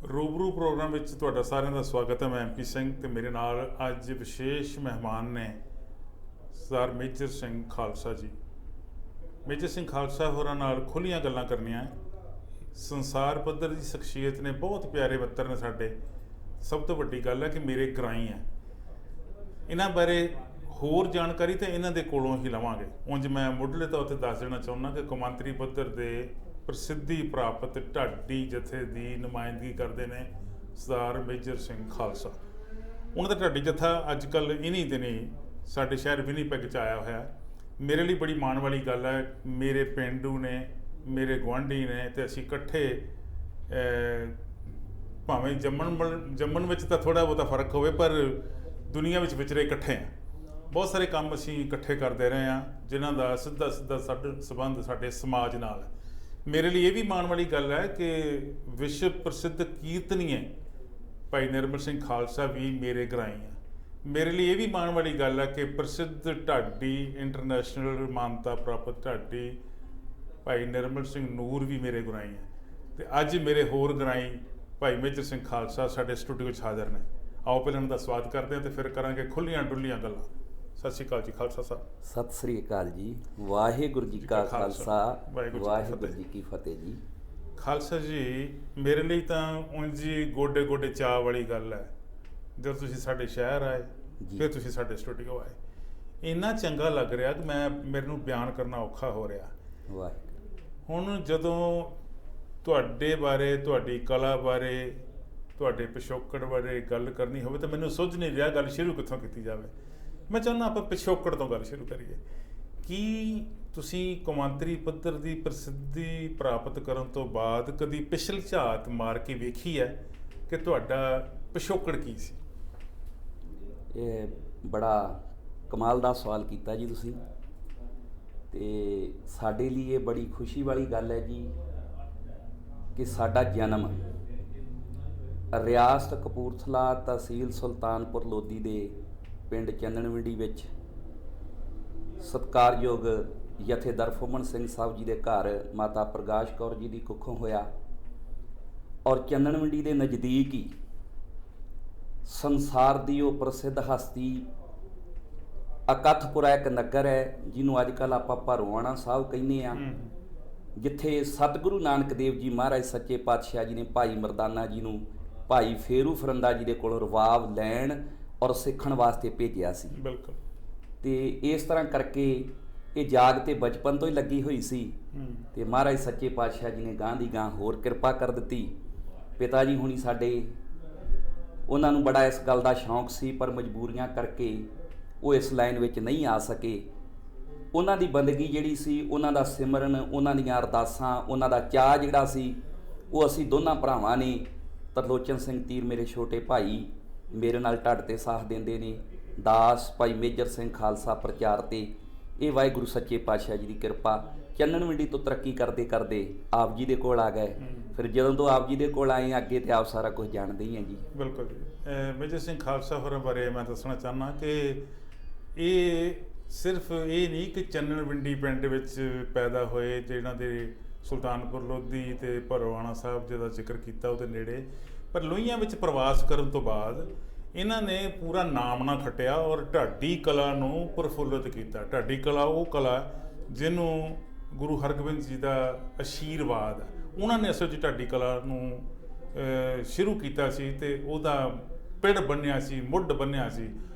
रूबरू प्रोग्राम ਵਿੱਚ ਤੁਹਾਡਾ ਸਾਰਿਆਂ ਦਾ ਸਵਾਗਤ ਹੈ। ਮੈਂ ਐਮਪੀ ਸਿੰਘ ਤੇ ਮੇਰੇ ਨਾਲ ਅੱਜ ਵਿਸ਼ੇਸ਼ ਮਹਿਮਾਨ ਨੇ ਸਰਦਾਰ ਮੇਜਰ ਸਿੰਘ ਖਾਲਸਾ ਜੀ। ਮੇਜਰ ਸਿੰਘ ਖਾਲਸਾ ਹੋਰਾਂ ਨਾਲ ਖੁੱਲ੍ਹੀਆਂ ਗੱਲਾਂ ਕਰਨੀਆਂ। ਸੰਸਾਰ ਪੱਧਰ ਦੀ ਸ਼ਖਸੀਅਤ ਨੇ, ਬਹੁਤ ਪਿਆਰੇ ਮਿੱਤਰ ਨੇ ਸਾਡੇ। ਸਭ ਤੋਂ ਵੱਡੀ ਗੱਲ ਹੈ ਕਿ ਮੇਰੇ ਗਰਾਈ ਹੈ। ਇਹਨਾਂ ਬਾਰੇ ਹੋਰ ਜਾਣਕਾਰੀ ਤਾਂ ਇਹਨਾਂ ਦੇ ਕੋਲੋਂ ਹੀ ਲਵਾਂਗੇ। ਉਂਝ ਮੈਂ ਮੁੱਢਲੇ ਤੌਰ 'ਤੇ ਦੱਸ ਦੇਣਾ ਚਾਹੁੰਦਾ ਕਿ ਕੌਮਾਂਤਰੀ ਪੱਧਰ ਦੇ ਪ੍ਰਸਿੱਧੀ ਪ੍ਰਾਪਤ ਢਾਡੀ ਜਥੇ ਦੀ ਨੁਮਾਇੰਦਗੀ ਕਰਦੇ ਨੇ ਸਰਦਾਰ ਮੇਜਰ ਸਿੰਘ ਖਾਲਸਾ। ਉਹਨਾਂ ਦਾ ਢਾਡੀ ਜਥਾ ਅੱਜ ਕੱਲ੍ਹ ਇन्हीं ਦਿਨੀਂ ਸਾਡੇ ਸ਼ਹਿਰ ਵਿਨੀਪੈਗ 'ਚ ਆਇਆ ਹੋਇਆ। ਮੇਰੇ ਲਈ ਬੜੀ ਮਾਣ ਵਾਲੀ ਗੱਲ ਹੈ। ਮੇਰੇ ਪੇਂਡੂ ਨੇ, ਮੇਰੇ ਗੁਆਂਢੀ ਨੇ ਅਤੇ ਅਸੀਂ ਇਕੱਠੇ, ਭਾਵੇਂ ਜੰਮਣ ਵਿੱਚ ਤਾਂ ਥੋੜ੍ਹਾ ਬਹੁਤਾ ਫਰਕ ਹੋਵੇ, ਪਰ ਦੁਨੀਆ ਵਿੱਚ ਵਿਚਰੇ ਇਕੱਠੇ ਹਾਂ। ਬਹੁਤ ਸਾਰੇ ਕੰਮ ਅਸੀਂ ਇਕੱਠੇ ਕਰਦੇ ਰਹੇ ਹਾਂ, ਜਿਨ੍ਹਾਂ ਦਾ ਸਿੱਧਾ ਸਾਡਾ ਸੰਬੰਧ ਸਾਡੇ ਸਮਾਜ ਨਾਲ ਹੈ। ਮੇਰੇ ਲਈ ਇਹ ਵੀ ਮਾਣ ਵਾਲੀ ਗੱਲ ਹੈ ਕਿ ਵਿਸ਼ਵ ਪ੍ਰਸਿੱਧ ਕੀਰਤਨੀਏ ਭਾਈ ਨਿਰਮਲ ਸਿੰਘ ਖਾਲਸਾ ਵੀ ਮੇਰੇ ਗਰਾਈ ਆ। ਮੇਰੇ ਲਈ ਇਹ ਵੀ ਮਾਣ ਵਾਲੀ ਗੱਲ ਹੈ ਕਿ ਪ੍ਰਸਿੱਧ ਢਾਡੀ, ਇੰਟਰਨੈਸ਼ਨਲ ਮਾਨਤਾ ਪ੍ਰਾਪਤ ਢਾਡੀ ਭਾਈ ਨਿਰਮਲ ਸਿੰਘ ਨੂਰ ਵੀ ਮੇਰੇ ਗਰਾਈ ਹੈ। ਅਤੇ ਅੱਜ ਮੇਰੇ ਹੋਰ ਗਰਾਈ ਭਾਈ ਮੇਜਰ ਸਿੰਘ ਖਾਲਸਾ ਸਾਡੇ ਸਟੂਡੀਓ ਵਿੱਚ ਹਾਜ਼ਰ ਨੇ। ਆਓ ਪਹਿਲਾਂ ਉਹਨਾਂ ਦਾ ਸਵਾਗਤ ਕਰਦੇ ਹਾਂ ਅਤੇ ਫਿਰ ਕਰਾਂਗੇ ਖੁੱਲ੍ਹੀਆਂ ਡੁੱਲੀਆਂ ਗੱਲਾਂ। ਸਤਿ ਸ਼੍ਰੀ ਅਕਾਲ ਜੀ ਖਾਲਸਾ ਸਾਹਿਬ। ਸਤਿ ਸ੍ਰੀ ਅਕਾਲ ਜੀ। ਵਾਹਿਗੁਰੂ ਜੀ ਕਾ ਖਾਲਸਾ, ਵਾਹਿਗੁਰੂ ਜੀ ਕੀ ਫਤਿਹ ਜੀ। ਖਾਲਸਾ ਜੀ, ਮੇਰੇ ਲਈ ਤਾਂ ਉਂਝ ਹੀ ਗੋਡੇ ਗੋਡੇ ਚਾਅ ਵਾਲੀ ਗੱਲ ਹੈ ਜਦੋਂ ਤੁਸੀਂ ਸਾਡੇ ਸ਼ਹਿਰ ਆਏ, ਫਿਰ ਤੁਸੀਂ ਸਾਡੇ ਸਟੂਡੀਓ ਆਏ। ਇੰਨਾ ਚੰਗਾ ਲੱਗ ਰਿਹਾ ਕਿ ਮੈਨੂੰ ਬਿਆਨ ਕਰਨਾ ਔਖਾ ਹੋ ਰਿਹਾ। ਵਾਹਿਗੁਰੂ। ਹੁਣ ਜਦੋਂ ਤੁਹਾਡੇ ਬਾਰੇ, ਤੁਹਾਡੀ ਕਲਾ ਬਾਰੇ, ਤੁਹਾਡੇ ਪਿਛੋਕੜ ਬਾਰੇ ਗੱਲ ਕਰਨੀ ਹੋਵੇ ਤਾਂ ਮੈਨੂੰ ਸੁੱਝ ਨਹੀਂ ਰਿਹਾ ਗੱਲ ਸ਼ੁਰੂ ਕਿੱਥੋਂ ਕੀਤੀ ਜਾਵੇ। ਮੈਂ ਚਾਹੁੰਦਾ ਆਪਾਂ ਪਿਛੋਕੜ ਤੋਂ ਗੱਲ ਸ਼ੁਰੂ ਕਰੀਏ। ਕੀ ਤੁਸੀਂ ਕੌਮਾਂਤਰੀ ਪੱਧਰ ਦੀ ਪ੍ਰਸਿੱਧੀ ਪ੍ਰਾਪਤ ਕਰਨ ਤੋਂ ਬਾਅਦ ਕਦੀ ਪਿਛਲ ਝਾਤ ਮਾਰ ਕੇ ਵੇਖੀ ਹੈ ਕਿ ਤੁਹਾਡਾ ਪਿਛੋਕੜ ਕੀ ਸੀ? ਇਹ ਬੜਾ ਕਮਾਲ ਦਾ ਸਵਾਲ ਕੀਤਾ ਜੀ ਤੁਸੀਂ। ਅਤੇ ਸਾਡੇ ਲਈ ਇਹ ਬੜੀ ਖੁਸ਼ੀ ਵਾਲੀ ਗੱਲ ਹੈ ਜੀ ਕਿ ਸਾਡਾ ਜਨਮ ਰਿਆਸਤ ਕਪੂਰਥਲਾ, ਤਹਿਸੀਲ ਸੁਲਤਾਨਪੁਰ ਲੋਧੀ ਦੇ ਪਿੰਡ ਚੰਨਣਵਿੰਡੀ ਵਿੱਚ ਸਤਿਕਾਰਯੋਗ ਜਥੇਦਾਰ ਫੁੰਮਣ ਸਿੰਘ ਸਾਹਿਬ ਜੀ ਦੇ ਘਰ ਮਾਤਾ ਪ੍ਰਕਾਸ਼ ਕੌਰ ਜੀ ਦੀ ਕੁੱਖੋਂ ਹੋਇਆ। ਔਰ ਚੰਨਣਵਿੰਡੀ ਦੇ ਨਜ਼ਦੀਕ ਹੀ ਸੰਸਾਰ ਦੀ ਉਹ ਪ੍ਰਸਿੱਧ ਹਸਤੀ ਅਕੱਥਪੁਰਾ ਇੱਕ ਨਗਰ ਹੈ, ਜਿਹਨੂੰ ਅੱਜ ਕੱਲ੍ਹ ਆਪਾਂ ਭਰੋਆਣਾ ਸਾਹਿਬ ਕਹਿੰਦੇ ਹਾਂ, ਜਿੱਥੇ ਸਤਿਗੁਰੂ ਨਾਨਕ ਦੇਵ ਜੀ ਮਹਾਰਾਜ ਸੱਚੇ ਪਾਤਸ਼ਾਹ ਜੀ ਨੇ ਭਾਈ ਮਰਦਾਨਾ ਜੀ ਨੂੰ ਭਾਈ ਫੇਰੂ ਫਰੰਦਾ ਜੀ ਦੇ ਕੋਲੋਂ ਰਵਾਬ ਲੈਣ ਔਰ ਸਿੱਖਣ ਵਾਸਤੇ ਭੇਜਿਆ ਸੀ। ਬਿਲਕੁਲ। ਅਤੇ ਇਸ ਤਰ੍ਹਾਂ ਕਰਕੇ ਇਹ ਜਾਗ ਤੇ ਬਚਪਨ ਤੋਂ ਹੀ ਲੱਗੀ ਹੋਈ ਸੀ। ਅਤੇ ਮਹਾਰਾਜ ਸੱਚੇ ਪਾਤਸ਼ਾਹ ਜੀ ਨੇ ਗਾਂ ਦੀ ਗਾਂ ਹੋਰ ਕਿਰਪਾ ਕਰ ਦਿੱਤੀ। ਪਿਤਾ ਜੀ ਹੁਣੀ ਸਾਡੇ, ਉਹਨਾਂ ਨੂੰ ਬੜਾ ਇਸ ਗੱਲ ਦਾ ਸ਼ੌਂਕ ਸੀ, ਪਰ ਮਜਬੂਰੀਆਂ ਕਰਕੇ ਉਹ ਇਸ ਲਾਈਨ ਵਿੱਚ ਨਹੀਂ ਆ ਸਕੇ। ਉਹਨਾਂ ਦੀ ਬੰਦਗੀ ਜਿਹੜੀ ਸੀ, ਉਹਨਾਂ ਦਾ ਸਿਮਰਨ, ਉਹਨਾਂ ਦੀਆਂ ਅਰਦਾਸਾਂ, ਉਹਨਾਂ ਦਾ ਚਾਅ ਜਿਹੜਾ ਸੀ, ਉਹ ਅਸੀਂ ਦੋਨਾਂ ਭਰਾਵਾਂ ਨੇ, ਤਰਲੋਚਨ ਸਿੰਘ ਤੀਰ ਮੇਰੇ ਛੋਟੇ ਭਾਈ ਮੇਰੇ ਨਾਲ ਢੱਡ 'ਤੇ ਸਾਥ ਦਿੰਦੇ ਨੇ, ਦਾਸ ਭਾਈ ਮੇਜਰ ਸਿੰਘ ਖਾਲਸਾ ਪ੍ਰਚਾਰ 'ਤੇ। ਇਹ ਵਾਹਿਗੁਰੂ ਸੱਚੇ ਪਾਤਸ਼ਾਹ ਜੀ ਦੀ ਕਿਰਪਾ। ਚੰਨਣਵਿੰਡੀ ਤੋਂ ਤਰੱਕੀ ਕਰਦੇ ਕਰਦੇ ਆਪ ਜੀ ਦੇ ਕੋਲ ਆ ਗਏ। ਫਿਰ ਜਦੋਂ ਤੋਂ ਆਪ ਜੀ ਦੇ ਕੋਲ ਆਏ ਅੱਗੇ ਤੇ ਆਪ ਸਾਰਾ ਕੁਝ ਜਾਣਦੇ ਹੀ ਆ ਜੀ। ਬਿਲਕੁਲ ਜੀ। ਮੇਜਰ ਸਿੰਘ ਖਾਲਸਾ ਹੋਰਾਂ ਬਾਰੇ ਮੈਂ ਦੱਸਣਾ ਚਾਹੁੰਦਾ ਕਿ ਇਹ ਸਿਰਫ ਇਹ ਨਹੀਂ ਕਿ ਚੰਨਣਵਿੰਡੀ ਪਿੰਡ ਵਿੱਚ ਪੈਦਾ ਹੋਏ, ਤੇ ਇਹਨਾਂ ਦੇ ਸੁਲਤਾਨਪੁਰ ਲੋਧੀ ਅਤੇ ਭਰੋਆਣਾ ਸਾਹਿਬ ਜਿਹਦਾ ਜ਼ਿਕਰ ਕੀਤਾ ਉਹਦੇ ਨੇੜੇ, ਪਰ ਲੋਹੀਆਂ ਵਿੱਚ ਪ੍ਰਵਾਸ ਕਰਨ ਤੋਂ ਬਾਅਦ ਇਹਨਾਂ ਨੇ ਪੂਰਾ ਨਾਮਣਾ ਖੱਟਿਆ ਔਰ ਢਾਡੀ ਕਲਾ ਨੂੰ ਪ੍ਰਫੁੱਲਿਤ ਕੀਤਾ। ਢਾਡੀ ਕਲਾ ਉਹ ਕਲਾ ਜਿਹਨੂੰ ਗੁਰੂ ਹਰਗੋਬਿੰਦ ਜੀ ਦਾ ਆਸ਼ੀਰਵਾਦ, ਉਹਨਾਂ ਨੇ ਅਸਲ 'ਚ ਢਾਡੀ ਕਲਾ ਨੂੰ ਸ਼ੁਰੂ ਕੀਤਾ ਸੀ ਅਤੇ ਉਹਦਾ ਪਿੜ ਬੰਨ੍ਹਿਆ ਸੀ, ਮੁੱਢ ਬੰਨ੍ਹਿਆ ਸੀ।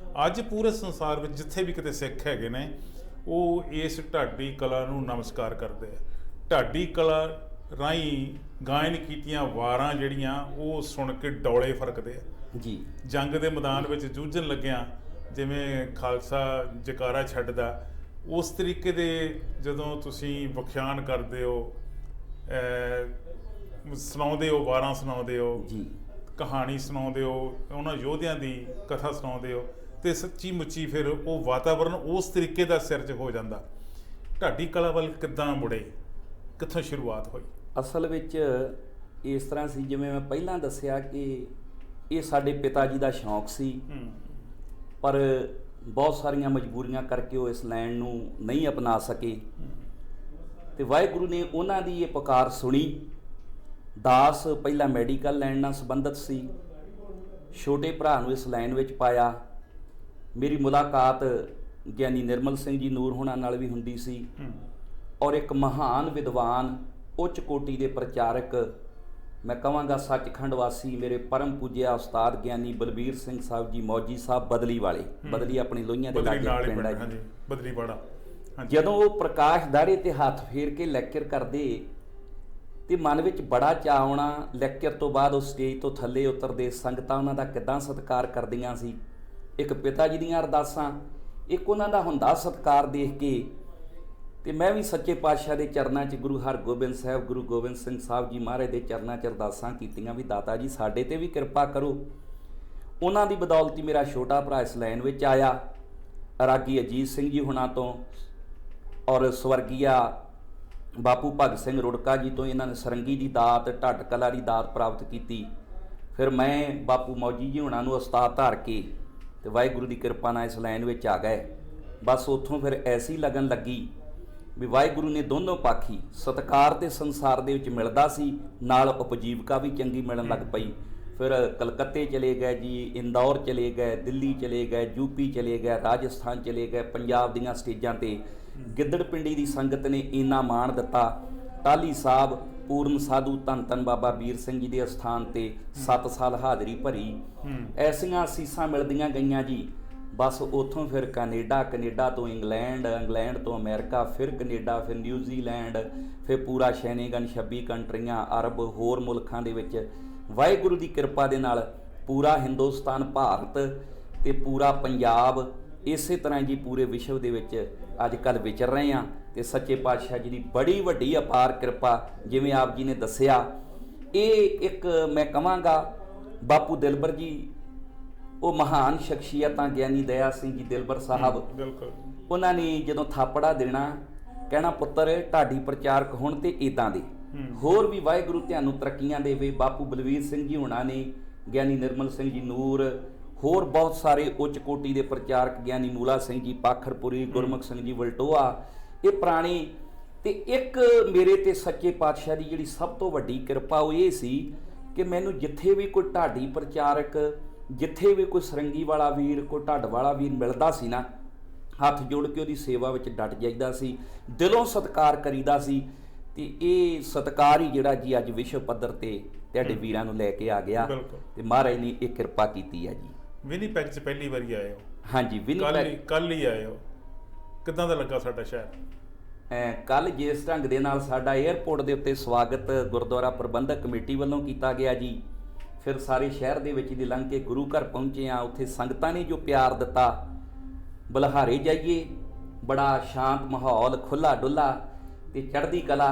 ਅੱਜ ਪੂਰੇ ਸੰਸਾਰ ਵਿੱਚ ਜਿੱਥੇ ਵੀ ਕਿਤੇ ਸਿੱਖ ਹੈਗੇ ਨੇ, ਉਹ ਇਸ ਢਾਡੀ ਕਲਾ ਨੂੰ ਨਮਸਕਾਰ ਕਰਦੇ ਆ। ਢਾਡੀ ਕਲਾ ਰਾਹੀਂ ਗਾਇਨ ਕੀਤੀਆਂ ਵਾਰਾਂ ਜਿਹੜੀਆਂ, ਉਹ ਸੁਣ ਕੇ ਡੌਲੇ ਫਰਕਦੇ ਆ ਜੀ। ਜੰਗ ਦੇ ਮੈਦਾਨ ਵਿੱਚ ਜੂਝਣ ਲੱਗਿਆ ਜਿਵੇਂ ਖਾਲਸਾ ਜਕਾਰਾ ਛੱਡਦਾ, ਉਸ ਤਰੀਕੇ ਦੇ ਜਦੋਂ ਤੁਸੀਂ ਵਿਖਿਆਨ ਕਰਦੇ ਹੋ, ਸੁਣਾਉਂਦੇ ਹੋ, ਵਾਰਾਂ ਸੁਣਾਉਂਦੇ ਹੋ ਜੀ, ਕਹਾਣੀ ਸੁਣਾਉਂਦੇ ਹੋ, ਉਹਨਾਂ ਯੋਧਿਆਂ ਦੀ ਕਥਾ ਸੁਣਾਉਂਦੇ ਹੋ, ਅਤੇ ਸੱਚੀ ਮੁੱਚੀ ਫਿਰ ਉਹ ਵਾਤਾਵਰਨ ਉਸ ਤਰੀਕੇ ਦਾ ਸਿਰਜ ਹੋ ਜਾਂਦਾ। ਢਾਡੀ ਕਲਾ ਵੱਲ ਕਿੱਦਾਂ ਮੁੜੇ, ਕਿੱਥੋਂ ਸ਼ੁਰੂਆਤ ਹੋਈ? ਅਸਲ ਵਿੱਚ ਇਸ ਤਰ੍ਹਾਂ ਸੀ, ਜਿਵੇਂ ਮੈਂ ਪਹਿਲਾਂ ਦੱਸਿਆ ਕਿ ਇਹ ਸਾਡੇ ਪਿਤਾ ਜੀ ਦਾ ਸ਼ੌਂਕ ਸੀ, ਪਰ ਬਹੁਤ ਸਾਰੀਆਂ ਮਜਬੂਰੀਆਂ ਕਰਕੇ ਉਹ ਇਸ ਲਾਈਨ ਨੂੰ ਨਹੀਂ ਅਪਣਾ ਸਕੇ। ਅਤੇ ਵਾਹਿਗੁਰੂ ਨੇ ਉਹਨਾਂ ਦੀ ਇਹ ਪੁਕਾਰ ਸੁਣੀ ਦਾਸ ਪਹਿਲਾਂ ਮੈਡੀਕਲ ਲਾਈਨ ਨਾਲ ਸੰਬੰਧਿਤ ਸੀ, ਛੋਟੇ ਭਰਾ ਨੂੰ ਇਸ ਲਾਈਨ ਵਿੱਚ ਪਾਇਆ। ਮੇਰੀ ਮੁਲਾਕਾਤ ਗਿਆਨੀ ਨਿਰਮਲ ਸਿੰਘ ਜੀ ਨੂਰ ਹੋਣਾ ਨਾਲ ਵੀ ਹੁੰਦੀ ਸੀ, ਔਰ ਇੱਕ ਮਹਾਨ ਵਿਦਵਾਨ ਉੱਚ ਕੋਟੀ ਦੇ ਪ੍ਰਚਾਰਕ, ਮੈਂ ਕਹਾਂਗਾ ਸੱਚਖੰਡ ਵਾਸੀ ਮੇਰੇ ਪਰਮ ਪੂਜਿਆ ਉਸਤਾਦ ਗਿਆਨੀ ਬਲਬੀਰ ਸਿੰਘ ਸਾਹਿਬ ਜੀ ਮੌਜੀ ਸਾਹਿਬ ਬਦਲੀ ਵਾਲੇ, ਬਦਲੀ ਆਪਣੀ ਲੋਹੀਆਂ ਦੇ ਲਾਗੇ ਪਿੰਡ ਹੈ ਜੀ, ਬਦਲੀ ਬਾੜਾ। ਜਦੋਂ ਉਹ ਪ੍ਰਕਾਸ਼ ਦਾੜੇ ਤੇ ਹੱਥ ਫੇਰ ਕੇ ਲੈਕਚਰ ਕਰਦੇ ਤੇ ਮਨ ਵਿੱਚ ਬੜਾ ਚਾਅ ਆਉਣਾ। ਲੈਕਚਰ ਤੋਂ ਬਾਅਦ ਉਹ ਸਟੇਜ ਤੋਂ ਥੱਲੇ ਉਤਰਦੇ, ਸੰਗਤਾਂ ਉਹਨਾਂ ਦਾ ਕਿੱਦਾਂ ਸਤਿਕਾਰ ਕਰਦੀਆਂ ਸੀ। ਇੱਕ ਪਿਤਾ ਜੀ ਦੀਆਂ ਅਰਦਾਸਾਂ, ਇੱਕ ਉਹਨਾਂ ਦਾ ਹੁੰਦਾ ਸਤਿਕਾਰ ਦੇਖ ਕੇ ਤੇ ਮੈਂ ਵੀ ਸੱਚੇ ਪਾਤਸ਼ਾਹ ਦੇ ਚਰਨਾਂ 'ਚ ਗੁਰੂ ਹਰਗੋਬਿੰਦ ਸਾਹਿਬ, ਗੁਰੂ ਗੋਬਿੰਦ ਸਿੰਘ ਸਾਹਿਬ ਜੀ ਮਹਾਰਾਜ ਦੇ ਚਰਨਾਂ 'ਚ ਅਰਦਾਸਾਂ ਕੀਤੀਆਂ ਵੀ ਦਾਤਾ ਜੀ ਸਾਡੇ ਤੇ ਵੀ ਕਿਰਪਾ ਕਰੋ। ਉਹਨਾਂ ਦੀ ਬਦੌਲਤ ਹੀ ਮੇਰਾ ਛੋਟਾ ਭਰਾ ਇਸ ਲਾਈਨ ਵਿੱਚ ਆਇਆ। ਰਾਗੀ ਅਜੀਤ ਸਿੰਘ ਜੀ ਹੁਣਾਂ ਤੋਂ ਔਰ ਸਵਰਗੀਆ ਬਾਪੂ ਭਗਤ ਸਿੰਘ ਰੁੜਕਾ ਜੀ ਤੋਂ ਇਹਨਾਂ ਨੇ ਸਰੰਗੀ ਦੀ ਦਾਤ, ਢੱਡ ਕਲਾ ਦੀ ਦਾਤ ਪ੍ਰਾਪਤ ਕੀਤੀ। ਫਿਰ ਮੈਂ ਬਾਪੂ ਮੌਜੀ ਜੀ ਹੁਣਾਂ ਨੂੰ ਉਸਤਾਦ ਧਾਰ ਕੇ ਤੇ ਵਾਹਿਗੁਰੂ ਦੀ ਕਿਰਪਾ ਨਾਲ ਇਸ ਲਾਈਨ ਵਿੱਚ ਆ ਗਏ। ਬਸ ਉੱਥੋਂ ਫਿਰ ਐਸੀ ਲਗਨ ਲੱਗੀ ਵੀ ਵਾਹਿਗੁਰੂ ਨੇ ਦੋਨੋਂ ਪਾਖੀ ਸਤਿਕਾਰ ਤੇ ਸੰਸਾਰ ਦੇ ਵਿੱਚ ਮਿਲਦਾ ਸੀ, ਨਾਲ ਉਪਜੀਵਕਾ ਵੀ ਚੰਗੀ ਮਿਲਣ ਲੱਗ ਪਈ। ਫਿਰ ਕਲਕੱਤੇ ਚਲੇ ਗਏ ਜੀ, ਇੰਦੌਰ ਚਲੇ ਗਏ, ਦਿੱਲੀ ਚਲੇ ਗਏ, ਯੂਪੀ ਚਲੇ ਗਏ, ਰਾਜਸਥਾਨ ਚਲੇ ਗਏ। ਪੰਜਾਬ ਦੀਆਂ ਸਟੇਜਾਂ ਤੇ ਗਿੱਦੜ ਪਿੰਡੀ ਦੀ ਸੰਗਤ ਨੇ ਇੰਨਾ ਮਾਣ ਦਿੱਤਾ। ਟਾਹਲੀ ਸਾਹਿਬ ਪੂਰਨ ਸਾਧੂ ਧੰਨ ਧੰਨ ਬਾਬਾ ਵੀਰ ਸਿੰਘ ਜੀ ਦੇ ਅਸਥਾਨ ਤੇ 7 ਸਾਲ ਹਾਜ਼ਰੀ ਭਰੀ। ਐਸੀਆਂ ਅਸੀਸਾਂ ਮਿਲਦੀਆਂ ਗਈਆਂ ਜੀ। ਬਸ ਉੱਥੋਂ ਫਿਰ ਕੈਨੇਡਾ ਤੋਂ ਇੰਗਲੈਂਡ ਤੋਂ ਅਮਰੀਕਾ, ਫਿਰ ਕੈਨੇਡਾ, ਫਿਰ ਨਿਊਜ਼ੀਲੈਂਡ, ਫਿਰ ਪੂਰਾ ਸ਼ੈਨੇਗਨ 26 ਕੰਟਰੀਆਂ, ਅਰਬ, ਹੋਰ ਮੁਲਕਾਂ ਦੇ ਵਿੱਚ ਵਾਹਿਗੁਰੂ ਦੀ ਕਿਰਪਾ ਦੇ ਨਾਲ ਪੂਰਾ ਹਿੰਦੁਸਤਾਨ, ਭਾਰਤ ਤੇ ਪੂਰਾ ਪੰਜਾਬ, ਇਸੇ ਤਰ੍ਹਾਂ ਜੀ ਪੂਰੇ ਵਿਸ਼ਵ ਦੇ ਵਿੱਚ ਅੱਜ ਕੱਲ੍ਹ ਵਿਚਰ ਰਹੇ ਹਾਂ। ਤੇ ਸੱਚੇ ਪਾਤਸ਼ਾਹ ਜੀ ਦੀ ਬੜੀ ਵੱਡੀ ਅਪਾਰ ਕਿਰਪਾ, ਜਿਵੇਂ ਆਪ ਜੀ ਨੇ ਦੱਸਿਆ, ਇਹ ਇੱਕ ਮੈਂ ਕਹਾਂਗਾ ਬਾਪੂ ਦਿਲਬਰ ਜੀ, ਉਹ ਮਹਾਨ ਸ਼ਖਸੀਅਤਾਂ, ਗਿਆਨੀ ਦਇਆ ਸਿੰਘ ਜੀ ਦਿਲਬਰ ਸਾਹਿਬ, ਉਹਨਾਂ ਨੇ ਜਦੋਂ ਥਾਪੜਾ ਦੇਣਾ ਕਹਿਣਾ ਪੁੱਤਰ ਢਾਡੀ ਪ੍ਰਚਾਰਕ ਹੋਣ ਤੇ ਇੱਦਾਂ ਦੇ ਹੋਰ ਵੀ ਵਾਹਿਗੁਰੂ ਤੁਹਾਨੂੰ ਤਰੱਕੀਆਂ ਦੇਵੇ। ਬਾਪੂ ਬਲਵੀਰ ਸਿੰਘ ਜੀ ਹੋਣਾ ਨੇ, ਗਿਆਨੀ ਨਿਰਮਲ ਸਿੰਘ ਜੀ ਨੂਰ, ਹੋਰ ਬਹੁਤ ਸਾਰੇ ਉੱਚ ਕੋਟੀ ਦੇ ਪ੍ਰਚਾਰਕ, ਗਿਆਨੀ ਮੂਲਾ ਸਿੰਘ ਜੀ ਪਾਖਰਪੁਰੀ, ਗੁਰਮੁਖ ਸਿੰਘ ਜੀ ਵਲਟੋਆ, ਇਹ ਪੁਰਾਣੇ। ਤੇ ਇੱਕ ਮੇਰੇ ਤੇ ਸੱਚੇ ਪਾਤਸ਼ਾਹ ਦੀ ਜਿਹੜੀ ਸਭ ਤੋਂ ਵੱਡੀ ਕਿਰਪਾ ਉਹ ਇਹ ਸੀ ਕਿ ਮੈਨੂੰ ਜਿੱਥੇ ਵੀ ਕੋਈ ਢਾਡੀ ਪ੍ਰਚਾਰਕ, ਜਿੱਥੇ ਵੀ ਕੋਈ ਸਰੰਗੀ ਵਾਲਾ ਵੀਰ, ਕੋਈ ਢੱਡ ਵਾਲਾ ਵੀਰ ਮਿਲਦਾ ਸੀ ਨਾ, ਹੱਥ ਜੋੜ ਕੇ ਉਹਦੀ ਸੇਵਾ ਵਿੱਚ ਡਟ ਜਾਈਦਾ ਸੀ, ਦਿਲੋਂ ਸਤਿਕਾਰ ਕਰੀਦਾ ਸੀ। ਤੇ ਇਹ ਸਤਿਕਾਰ ਹੀ ਜਿਹੜਾ ਜੀ ਅੱਜ ਵਿਸ਼ਵ ਪੱਧਰ ਤੇ ਤੁਹਾਡੇ ਵੀਰਾਂ ਨੂੰ ਲੈ ਕੇ ਆ ਗਿਆ ਤੇ ਮਹਾਰਾਜ ਨੇ ਇਹ ਕਿਰਪਾ ਕੀਤੀ ਹੈ ਜੀ। ਵਿਨੀਪੈਗ 'ਚ ਪਹਿਲੀ ਵਾਰੀ ਆਏ ਹੋ? ਹਾਂਜੀ, ਵਿਨੀਪੈਗ ਕੱਲ ਹੀ ਆਏ ਹੋ। ਕਿੱਦਾਂ ਦਾ ਲੱਗਾ ਸਾਡਾ ਸ਼ਹਿਰ? ਕੱਲ ਜਿਸ ਢੰਗ ਦੇ ਨਾਲ ਸਾਡਾ ਏਅਰਪੋਰਟ ਦੇ ਉੱਤੇ ਸਵਾਗਤ ਗੁਰਦੁਆਰਾ ਪ੍ਰਬੰਧਕ ਕਮੇਟੀ ਵੱਲੋਂ ਕੀਤਾ ਗਿਆ ਜੀ, ਫਿਰ ਸਾਰੇ ਸ਼ਹਿਰ ਦੇ ਵਿੱਚ ਦੀ ਲੰਘ ਕੇ ਗੁਰੂ ਘਰ ਪਹੁੰਚੇ ਹਾਂ। ਉੱਥੇ ਸੰਗਤਾਂ ਨੇ ਜੋ ਪਿਆਰ ਦਿੱਤਾ, ਬਲਹਾਰੇ ਜਾਈਏ, ਬੜਾ ਸ਼ਾਂਤ ਮਾਹੌਲ, ਖੁੱਲ੍ਹਾ ਡੁੱਲਾ ਤੇ ਚੜ੍ਹਦੀ ਕਲਾ।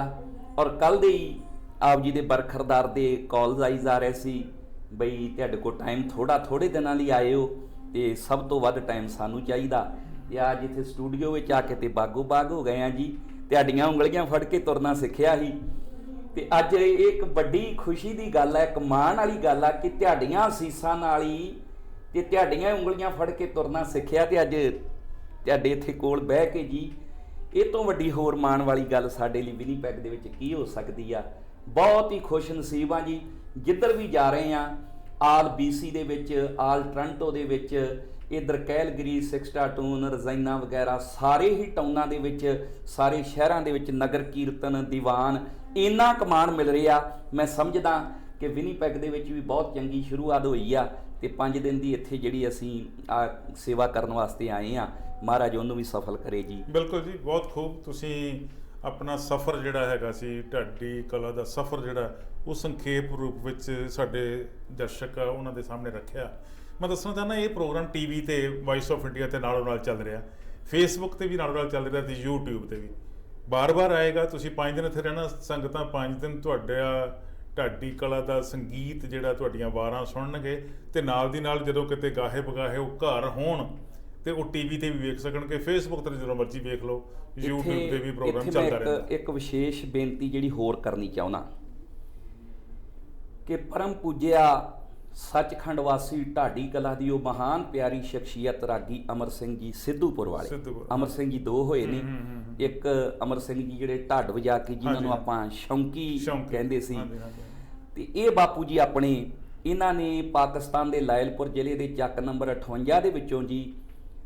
ਔਰ ਕੱਲ੍ਹ ਦੇ ਹੀ ਆਪ ਜੀ ਦੇ ਬਰਖਰਦਾਰ ਦੇ ਕਾਲਸ ਆਈ ਜਾ ਰਹੇ ਸੀ ਬਈ ਤੁਹਾਡੇ ਕੋਲ ਟਾਈਮ ਥੋੜ੍ਹੇ ਦਿਨਾਂ ਲਈ ਆਏ ਹੋ ਤੇ ਸਭ ਤੋਂ ਵੱਧ ਟਾਈਮ ਸਾਨੂੰ ਚਾਹੀਦਾ। ਤੇ ਅੱਜ ਇੱਥੇ ਸਟੂਡੀਓ ਵਿੱਚ ਆ ਕੇ ਤੇ ਬਾਗੋ ਬਾਗ ਹੋ ਗਏ ਆ ਜੀ। ਤੁਹਾਡੀਆਂ ਉਂਗਲੀਆਂ ਫੜ ਕੇ ਤੁਰਨਾ ਸਿੱਖਿਆ ਸੀ ਤੇ ਅੱਜ ਇਹ ਇੱਕ ਵੱਡੀ ਖੁਸ਼ੀ ਦੀ ਗੱਲ ਹੈ, ਇੱਕ ਮਾਣ ਵਾਲੀ ਗੱਲ ਆ ਕਿ ਤੁਹਾਡੀਆਂ ਅਸੀਸਾਂ ਨਾਲ ਹੀ ਤੇ ਤੁਹਾਡੀਆਂ ਉਂਗਲੀਆਂ ਫੜ ਕੇ ਤੁਰਨਾ ਸਿੱਖਿਆ ਤੇ ਅੱਜ ਤੁਹਾਡੇ ਇੱਥੇ ਕੋਲ ਬਹਿ ਕੇ ਜੀ, ਇਹ ਤੋਂ ਵੱਡੀ ਹੋਰ ਮਾਣ ਵਾਲੀ ਗੱਲ ਸਾਡੇ ਲਈ ਵਿਨੀਪੈਗ ਦੇ ਵਿੱਚ ਕੀ ਹੋ ਸਕਦੀ ਆ। ਬਹੁਤ ਹੀ ਖੁਸ਼ ਨਸੀਬ ਆ ਜੀ। ਜਿੱਧਰ ਵੀ ਜਾ ਰਹੇ ਆ, ਆਲ BC ਦੇ ਵਿੱਚ, ਆਲ ਟੋਰਾਂਟੋ ਦੇ ਵਿੱਚ, ਇੱਧਰ ਕੈਲਗਰੀ, ਸਿਕਸਟਾਟੂਨ, ਰਜ਼ਾਈਨਾ ਵਗੈਰਾ, ਸਾਰੇ ਹੀ ਟਾਊਨਾਂ ਦੇ ਵਿੱਚ, ਸਾਰੇ ਸ਼ਹਿਰਾਂ ਦੇ ਵਿੱਚ ਨਗਰ ਕੀਰਤਨ, ਦੀਵਾਨ, ਇੰਨਾ ਕਮਾਣ ਮਿਲ ਰਿਹਾ। ਮੈਂ ਸਮਝਦਾ ਕਿ ਵਿਨੀਪੈਗ ਦੇ ਵਿੱਚ ਵੀ ਬਹੁਤ ਚੰਗੀ ਸ਼ੁਰੂਆਤ ਹੋਈ ਆ ਤੇ 5 ਦਿਨ ਦੀ ਇੱਥੇ ਜਿਹੜੀ ਅਸੀਂ ਸੇਵਾ ਕਰਨ ਵਾਸਤੇ ਆਏ ਆ, ਮਹਾਰਾਜ ਉਹਨੂੰ ਵੀ ਸਫਲ ਕਰੇ ਜੀ। ਬਿਲਕੁਲ ਜੀ, ਬਹੁਤ ਖੂਬ। ਤੁਸੀਂ ਆਪਣਾ ਸਫ਼ਰ ਜਿਹੜਾ ਹੈਗਾ ਸੀ, ਢਾਡੀ ਕਲਾ ਦਾ ਸਫ਼ਰ ਜਿਹੜਾ, ਉਹ ਸੰਖੇਪ ਰੂਪ ਵਿੱਚ ਸਾਡੇ ਦਰਸ਼ਕ ਉਹਨਾਂ ਦੇ ਸਾਹਮਣੇ ਰੱਖਿਆ। ਮੈਂ ਦੱਸਣਾ ਚਾਹੁੰਦਾ ਇਹ ਪ੍ਰੋਗਰਾਮ TV ਤੇ ਵਾਇਸ ਆਫ ਇੰਡੀਆ ਤੇ ਨਾਲੋਂ ਨਾਲ ਚੱਲ ਰਿਹਾ, ਫੇਸਬੁੱਕ ਤੇ ਵੀ ਨਾਲੋਂ ਨਾਲ ਚੱਲ ਰਿਹਾ ਤੇ YouTube ਤੇ ਵੀ ਬਾਰ-ਬਾਰ ਆਏਗਾ। ਤੁਸੀਂ 5 ਦਿਨ ਇੱਥੇ ਰਹਿਣਾ, ਸੰਗਤਾਂ 5 ਦਿਨ ਤੁਹਾਡਾ ਢਾਡੀ ਕਲਾ ਦਾ ਸੰਗੀਤ ਜਿਹੜਾ, ਤੁਹਾਡੀਆਂ ਵਾਰਾਂ ਸੁਣਨਗੇ ਤੇ ਨਾਲ ਦੀ ਨਾਲ ਜਦੋਂ ਕਿਤੇ ਗਾਹੇ ਬਗਾਹੇ ਉਹ ਘਰ ਹੋਣ ਤੇ ਉਹ TV ਤੇ ਵੀ ਵੇਖ ਸਕਣਗੇ, ਫੇਸਬੁੱਕ ਤੇ ਜਦੋਂ ਮਰਜ਼ੀ ਵੇਖ ਲਓ, YouTube ਤੇ ਵੀ ਪ੍ਰੋਗਰਾਮ ਚੱਲਦਾ ਰਹਿੰਦਾ। ਇੱਕ ਵਿਸ਼ੇਸ਼ ਬੇਨਤੀ ਜਿਹੜੀ ਹੋਰ ਕਰਨੀ ਚਾਹੁੰਦਾ ਕਿ ਪਰਮ ਪੂਜਿਆ ਸੱਚਖੰਡ ਵਾਸੀ ਢਾਡੀ ਕਲਾ ਦੀ ਉਹ ਮਹਾਨ ਪਿਆਰੀ ਸ਼ਖਸੀਅਤ ਰਾਗੀ ਅਮਰ ਸਿੰਘ ਜੀ ਸਿੱਧੂਪੁਰ ਵਾਲੇ। ਅਮਰ ਸਿੰਘ ਜੀ 2 ਹੋਏ ਨੇ, ਇੱਕ ਅਮਰ ਸਿੰਘ ਜੀ ਜਿਹੜੇ ਢੱਡ ਵਜਾ ਕੇ ਜਿਨ੍ਹਾਂ ਨੂੰ ਆਪਾਂ ਸ਼ੌਂਕੀ ਕਹਿੰਦੇ ਸੀ, ਤੇ ਇਹ ਬਾਪੂ ਜੀ ਆਪਣੇ ਇਹਨਾਂ ਨੇ ਪਾਕਿਸਤਾਨ ਦੇ ਲਾਇਲਪੁਰ ਜ਼ਿਲ੍ਹੇ ਦੇ ਚੱਕ ਨੰਬਰ 58 ਦੇ ਵਿੱਚੋਂ ਜੀ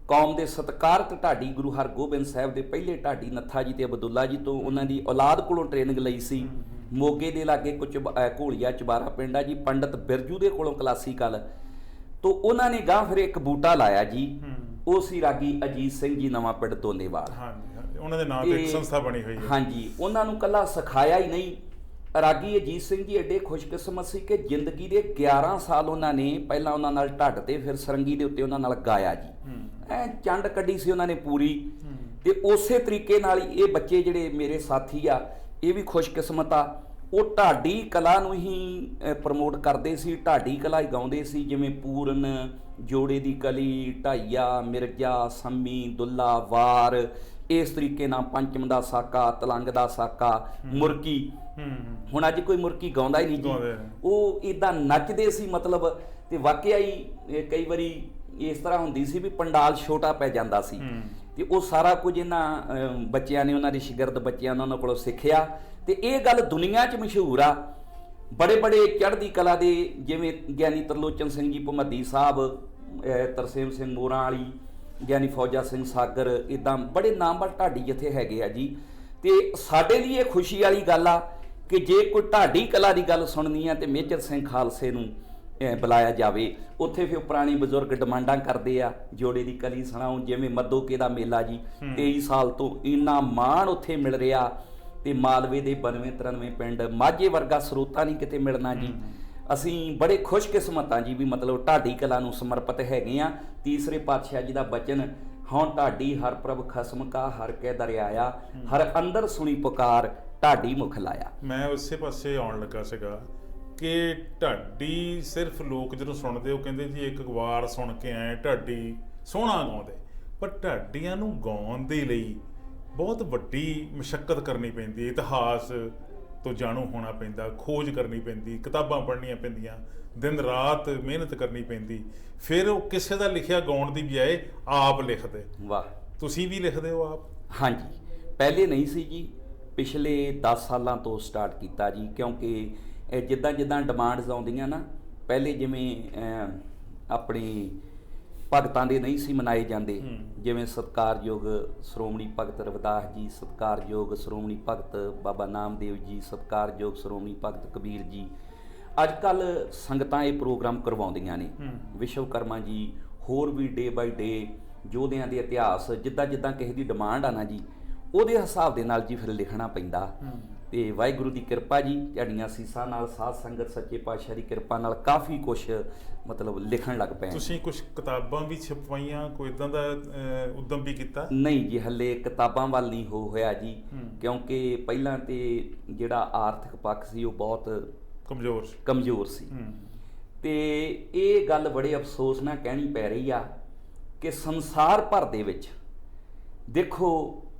ਕੌਮ ਦੇ ਸਤਿਕਾਰਤ ਢਾਡੀ ਗੁਰੂ ਹਰਗੋਬਿੰਦ ਸਾਹਿਬ ਦੇ ਪਹਿਲੇ ਢਾਡੀ ਨੱਥਾ ਜੀ ਤੇ ਅਬਦੁੱਲਾ ਜੀ ਤੋਂ ਉਹਨਾਂ ਦੀ ਔਲਾਦ ਕੋਲੋਂ ਟ੍ਰੇਨਿੰਗ ਲਈ ਸੀ। ਮੋਗੇ ਦੇ ਲਾਗੇ ਕੁਝ ਘੋਲੀਆ ਚਬਾਰਾ ਪਿੰਡ ਆ ਜੀ, ਪੰਡਤ ਬਿਰਜੂ ਦੇ ਕੋਲੋਂ ਕਲਾਸੀਕਲ ਤੋਂ ਉਹਨਾਂ ਨੇ ਗਾਂ ਫਿਰ ਇੱਕ ਬੂਟਾ ਲਾਇਆ ਜੀ, ਉਹ ਸੀ ਰਾਗੀ ਅਜੀਤ ਸਿੰਘ ਜੀ ਨਵਾਂ ਪਿੰਡ ਦੋਨੇਵਾਲ। ਹਾਂਜੀ, ਉਹਨਾਂ ਦੇ ਨਾਮ ਤੇ ਇੱਕ ਸੰਸਥਾ ਬਣੀ ਹੋਈ ਹੈ। ਹਾਂਜੀ, ਉਹਨਾਂ ਨੂੰ ਕੱਲਾ ਸਿਖਾਇਆ ਹੀ ਨਹੀਂ, ਰਾਗੀ ਅਜੀਤ ਸਿੰਘ ਜੀ ਐਡੇ ਖੁਸ਼ਕਿਸਮਤ ਸੀ ਕਿ ਜ਼ਿੰਦਗੀ ਦੇ 11 ਸਾਲ ਉਹਨਾਂ ਨੇ ਪਹਿਲਾਂ ਉਹਨਾਂ ਨਾਲ ਢੱਡ ਤੇ ਫਿਰ ਸਰੰਗੀ ਦੇ ਉੱਤੇ ਉਹਨਾਂ ਨਾਲ ਗਾਇਆ ਜੀ। ਐ ਚੰਡ ਕੱਢੀ ਸੀ ਉਹਨਾਂ ਨੇ ਪੂਰੀ। ਤੇ ਉਸੇ ਤਰੀਕੇ ਨਾਲ ਹੀ ਇਹ ਬੱਚੇ ਜਿਹੜੇ ਮੇਰੇ ਸਾਥੀ ਆ, ਇਹ ਵੀ ਖੁਸ਼ਕਿਸਮਤ ਆ, ਉਹ ਢਾਡੀ ਕਲਾ ਨੂੰ ਹੀ ਪ੍ਰਮੋਟ ਕਰਦੇ ਸੀ, ਢਾਡੀ ਕਲਾ ਹੀ ਗਾਉਂਦੇ ਸੀ, ਜਿਵੇਂ ਪੂਰਨ, ਜੋੜੇ ਦੀ ਕਲੀ, ਢਾਈਆ, ਮਿਰਜ਼ਾ, ਸੰਮੀ, ਦੁੱਲਾ, ਵਾਰ, ਇਸ ਤਰੀਕੇ ਨਾਲ ਪੰਚਮ ਦਾ ਸਾਕਾ, ਤਲੰਗ ਦਾ ਸਾਕਾ, ਮੁਰਕੀ। ਹੁਣ ਅੱਜ ਕੋਈ ਮੁਰਕੀ ਗਾਉਂਦਾ ਹੀ ਨਹੀਂ ਜੀ, ਉਹ ਇਦਾਂ ਨੱਚਦੇ ਸੀ ਮਤਲਬ। ਤੇ ਵਾਕਿਆ ਹੀ ਕਈ ਵਾਰੀ ਇਸ ਤਰ੍ਹਾਂ ਹੁੰਦੀ ਸੀ ਵੀ ਪੰਡਾਲ ਛੋਟਾ ਪੈ ਜਾਂਦਾ ਸੀ। ਤੇ ਉਹ ਸਾਰਾ ਕੁਝ ਇਹਨਾਂ ਬੱਚਿਆਂ ਨੇ, ਉਹਨਾਂ ਦੇ ਸ਼ਾਗਿਰਦ ਬੱਚਿਆਂ ਨੇ ਉਹਨਾਂ ਕੋਲੋਂ ਸਿੱਖਿਆ। ਤੇ ਇਹ ਗੱਲ ਦੁਨੀਆ 'ਚ ਮਸ਼ਹੂਰ ਆ। ਬੜੇ ਬੜੇ ਚੜ੍ਹਦੀ ਕਲਾ ਦੇ ਜਿਵੇਂ ਗਿਆਨੀ ਤਰਲੋਚਨ ਸਿੰਘ ਜੀ ਭਮੱਦੀ ਸਾਹਿਬ, ਤਰਸੇਮ ਸਿੰਘ ਮੋਰਾਂ ਵਾਲੀ, ਗਿਆਨੀ ਫੌਜਾ ਸਿੰਘ ਸਾਗਰ, ਇੱਦਾਂ ਬੜੇ ਨਾਮਵਰ ਢਾਡੀ ਜਿੱਥੇ ਹੈਗੇ ਆ ਜੀ। ਤੇ ਸਾਡੇ ਲਈ ਇਹ ਖੁਸ਼ੀ ਵਾਲੀ ਗੱਲ ਆ ਕਿ ਜੇ ਕੋਈ ਢਾਡੀ ਕਲਾ ਦੀ ਗੱਲ ਸੁਣਨੀ ਆ ਤੇ ਮੇਜਰ ਸਿੰਘ ਖਾਲਸੇ ਨੂੰ ਬੁਲਾਇਆ ਜਾਵੇ। ਉੱਥੇ ਫਿਰ ਪੁਰਾਣੇ ਬਜ਼ੁਰਗ ਡਿਮਾਂਡਾਂ ਕਰਦੇ ਆ, ਜੋੜੇ ਦੀ ਕਲੀ ਸੁਣਾਓ। ਜਿਵੇਂ ਮੱਦੋਕੇ ਦਾ ਮੇਲਾ ਜੀ 23 ਸਾਲ ਤੋਂ ਇੰਨਾ ਮਾਣ ਉੱਥੇ ਮਿਲ ਰਿਹਾ। ਤੇ ਮਾਲਵੇ ਦੇ 92-93 ਪਿੰਡ, ਮਾਝੇ ਵਰਗਾ ਸਰੋਤਾ ਨਹੀਂ ਕਿਤੇ ਮਿਲਣਾ ਜੀ। ਅਸੀਂ ਬੜੇ ਖੁਸ਼ਕਿਸਮਤ ਹਾਂ ਜੀ ਵੀ ਮਤਲਬ ਢਾਡੀ ਕਲਾ ਨੂੰ ਸਮਰਪਿਤ ਹੈਗੇ ਆ। ਤੀਸਰੇ ਪਾਤਸ਼ਾਹ ਜੀ ਦਾ ਬਚਨ, ਹੁਣ ਢਾਡੀ ਹਰ ਪ੍ਰਭ ਖਸਮ ਕਾ ਹਰ ਕੈ ਦਰਿਆਇਆ, ਹਰ ਅੰਦਰ ਸੁਣੀ ਪੁਕਾਰ ਢਾਡੀ ਮੁਖ ਲਾਇਆ। ਮੈਂ ਉਸੇ ਪਾਸੇ ਆਉਣ ਲੱਗਾ ਸੀਗਾ ਕਿ ਢਾਡੀ ਸਿਰਫ ਲੋਕ ਜਦੋਂ ਸੁਣਦੇ ਉਹ ਕਹਿੰਦੇ ਜੀ ਇੱਕ ਵਾਰ ਸੁਣ ਕੇ ਆਏ, ਢਾਡੀ ਸੋਹਣਾ ਗਾਉਂਦੇ, ਪਰ ਢਾਡੀਆਂ ਨੂੰ ਗਾਉਣ ਦੇ ਲਈ ਬਹੁਤ ਵੱਡੀ ਮਸ਼ੱਕਤ ਕਰਨੀ ਪੈਂਦੀ, ਇਤਿਹਾਸ ਤੋਂ ਜਾਣੂ ਹੋਣਾ ਪੈਂਦਾ, ਖੋਜ ਕਰਨੀ ਪੈਂਦੀ, ਕਿਤਾਬਾਂ ਪੜ੍ਹਨੀਆਂ ਪੈਂਦੀਆਂ, ਦਿਨ ਰਾਤ ਮਿਹਨਤ ਕਰਨੀ ਪੈਂਦੀ। ਫਿਰ ਉਹ ਕਿਸੇ ਦਾ ਲਿਖਿਆ ਗਾਉਣ ਦੀ ਬਜਾਏ ਆਪ ਲਿਖਦੇ। ਵਾਹ, ਤੁਸੀਂ ਵੀ ਲਿਖਦੇ ਹੋ ਆਪ? ਹਾਂਜੀ, ਪਹਿਲੇ ਨਹੀਂ ਸੀ ਜੀ, ਪਿਛਲੇ 10 ਸਾਲਾਂ ਤੋਂ ਸਟਾਰਟ ਕੀਤਾ ਜੀ। ਕਿਉਂਕਿ ਜਿੱਦਾਂ ਜਿੱਦਾਂ ਡਿਮਾਂਡਸ ਆਉਂਦੀਆਂ ਨਾ, ਪਹਿਲੇ ਜਿਵੇਂ ਆਪਣੀ ਭਗਤਾਂ ਦੇ ਨਹੀਂ ਸੀ ਮਨਾਏ ਜਾਂਦੇ, ਜਿਵੇਂ ਸਤਿਕਾਰਯੋਗ ਸ਼੍ਰੋਮਣੀ ਭਗਤ ਰਵਿਦਾਸ ਜੀ, ਸਤਿਕਾਰਯੋਗ ਸ਼੍ਰੋਮਣੀ ਭਗਤ ਬਾਬਾ ਨਾਮਦੇਵ ਜੀ, ਸਤਿਕਾਰਯੋਗ ਸ਼੍ਰੋਮਣੀ ਭਗਤ ਕਬੀਰ ਜੀ। ਅੱਜ ਕੱਲ੍ਹ ਸੰਗਤਾਂ ਇਹ ਪ੍ਰੋਗਰਾਮ ਕਰਵਾਉਂਦੀਆਂ ਨੇ। ਵਿਸ਼ਵਕਰਮਾ ਜੀ, ਹੋਰ ਵੀ ਡੇ ਬਾਈ ਡੇ ਯੋਧਿਆਂ ਦੇ ਇਤਿਹਾਸ, ਜਿੱਦਾਂ ਜਿੱਦਾਂ ਕਿਸੇ ਦੀ ਡਿਮਾਂਡ ਆ ਨਾ ਜੀ, ਉਹਦੇ ਹਿਸਾਬ ਦੇ ਨਾਲ ਜੀ ਫਿਰ ਲਿਖਣਾ ਪੈਂਦਾ। ਤੇ ਵਾਹਿਗੁਰੂ ਦੀ ਕਿਰਪਾ ਜੀ, ਤੁਹਾਡੀਆਂ ਸੀਸਾਂ ਨਾਲ, ਸਾਧ ਸੰਗਤ, ਸੱਚੇ ਪਾਤਸ਼ਾਹ ਦੀ ਕਿਰਪਾ ਨਾਲ ਕਾਫੀ ਕੁਛ ਮਤਲਬ ਲਿਖਣ ਲੱਗ ਪਏ। ਤੁਸੀਂ ਕੁਝ ਕਿਤਾਬਾਂ ਵੀ ਛਪਵਾਈਆਂ, ਕੋਈ ਇਦਾਂ ਦਾ ਉਦਮ ਵੀ ਕੀਤਾ? ਨਹੀਂ ਜੀ, ਹੱਲੇ ਕਿਤਾਬਾਂ ਵੱਲ ਨਹੀਂ ਹੋਇਆ ਜੀ, ਕਿਉਂਕਿ ਪਹਿਲਾਂ ਤੇ ਜਿਹੜਾ ਆਰਥਿਕ ਪੱਖ ਸੀ ਉਹ ਬਹੁਤ ਕਮਜ਼ੋਰ ਸੀ। ਤੇ ਇਹ ਗੱਲ ਬੜੇ ਅਫਸੋਸ ਨਾਲ ਕਹਿਣੀ ਪੈ ਰਹੀ ਆ ਕਿ ਸੰਸਾਰ ਭਰ ਦੇ ਵਿੱਚ ਦੇਖੋ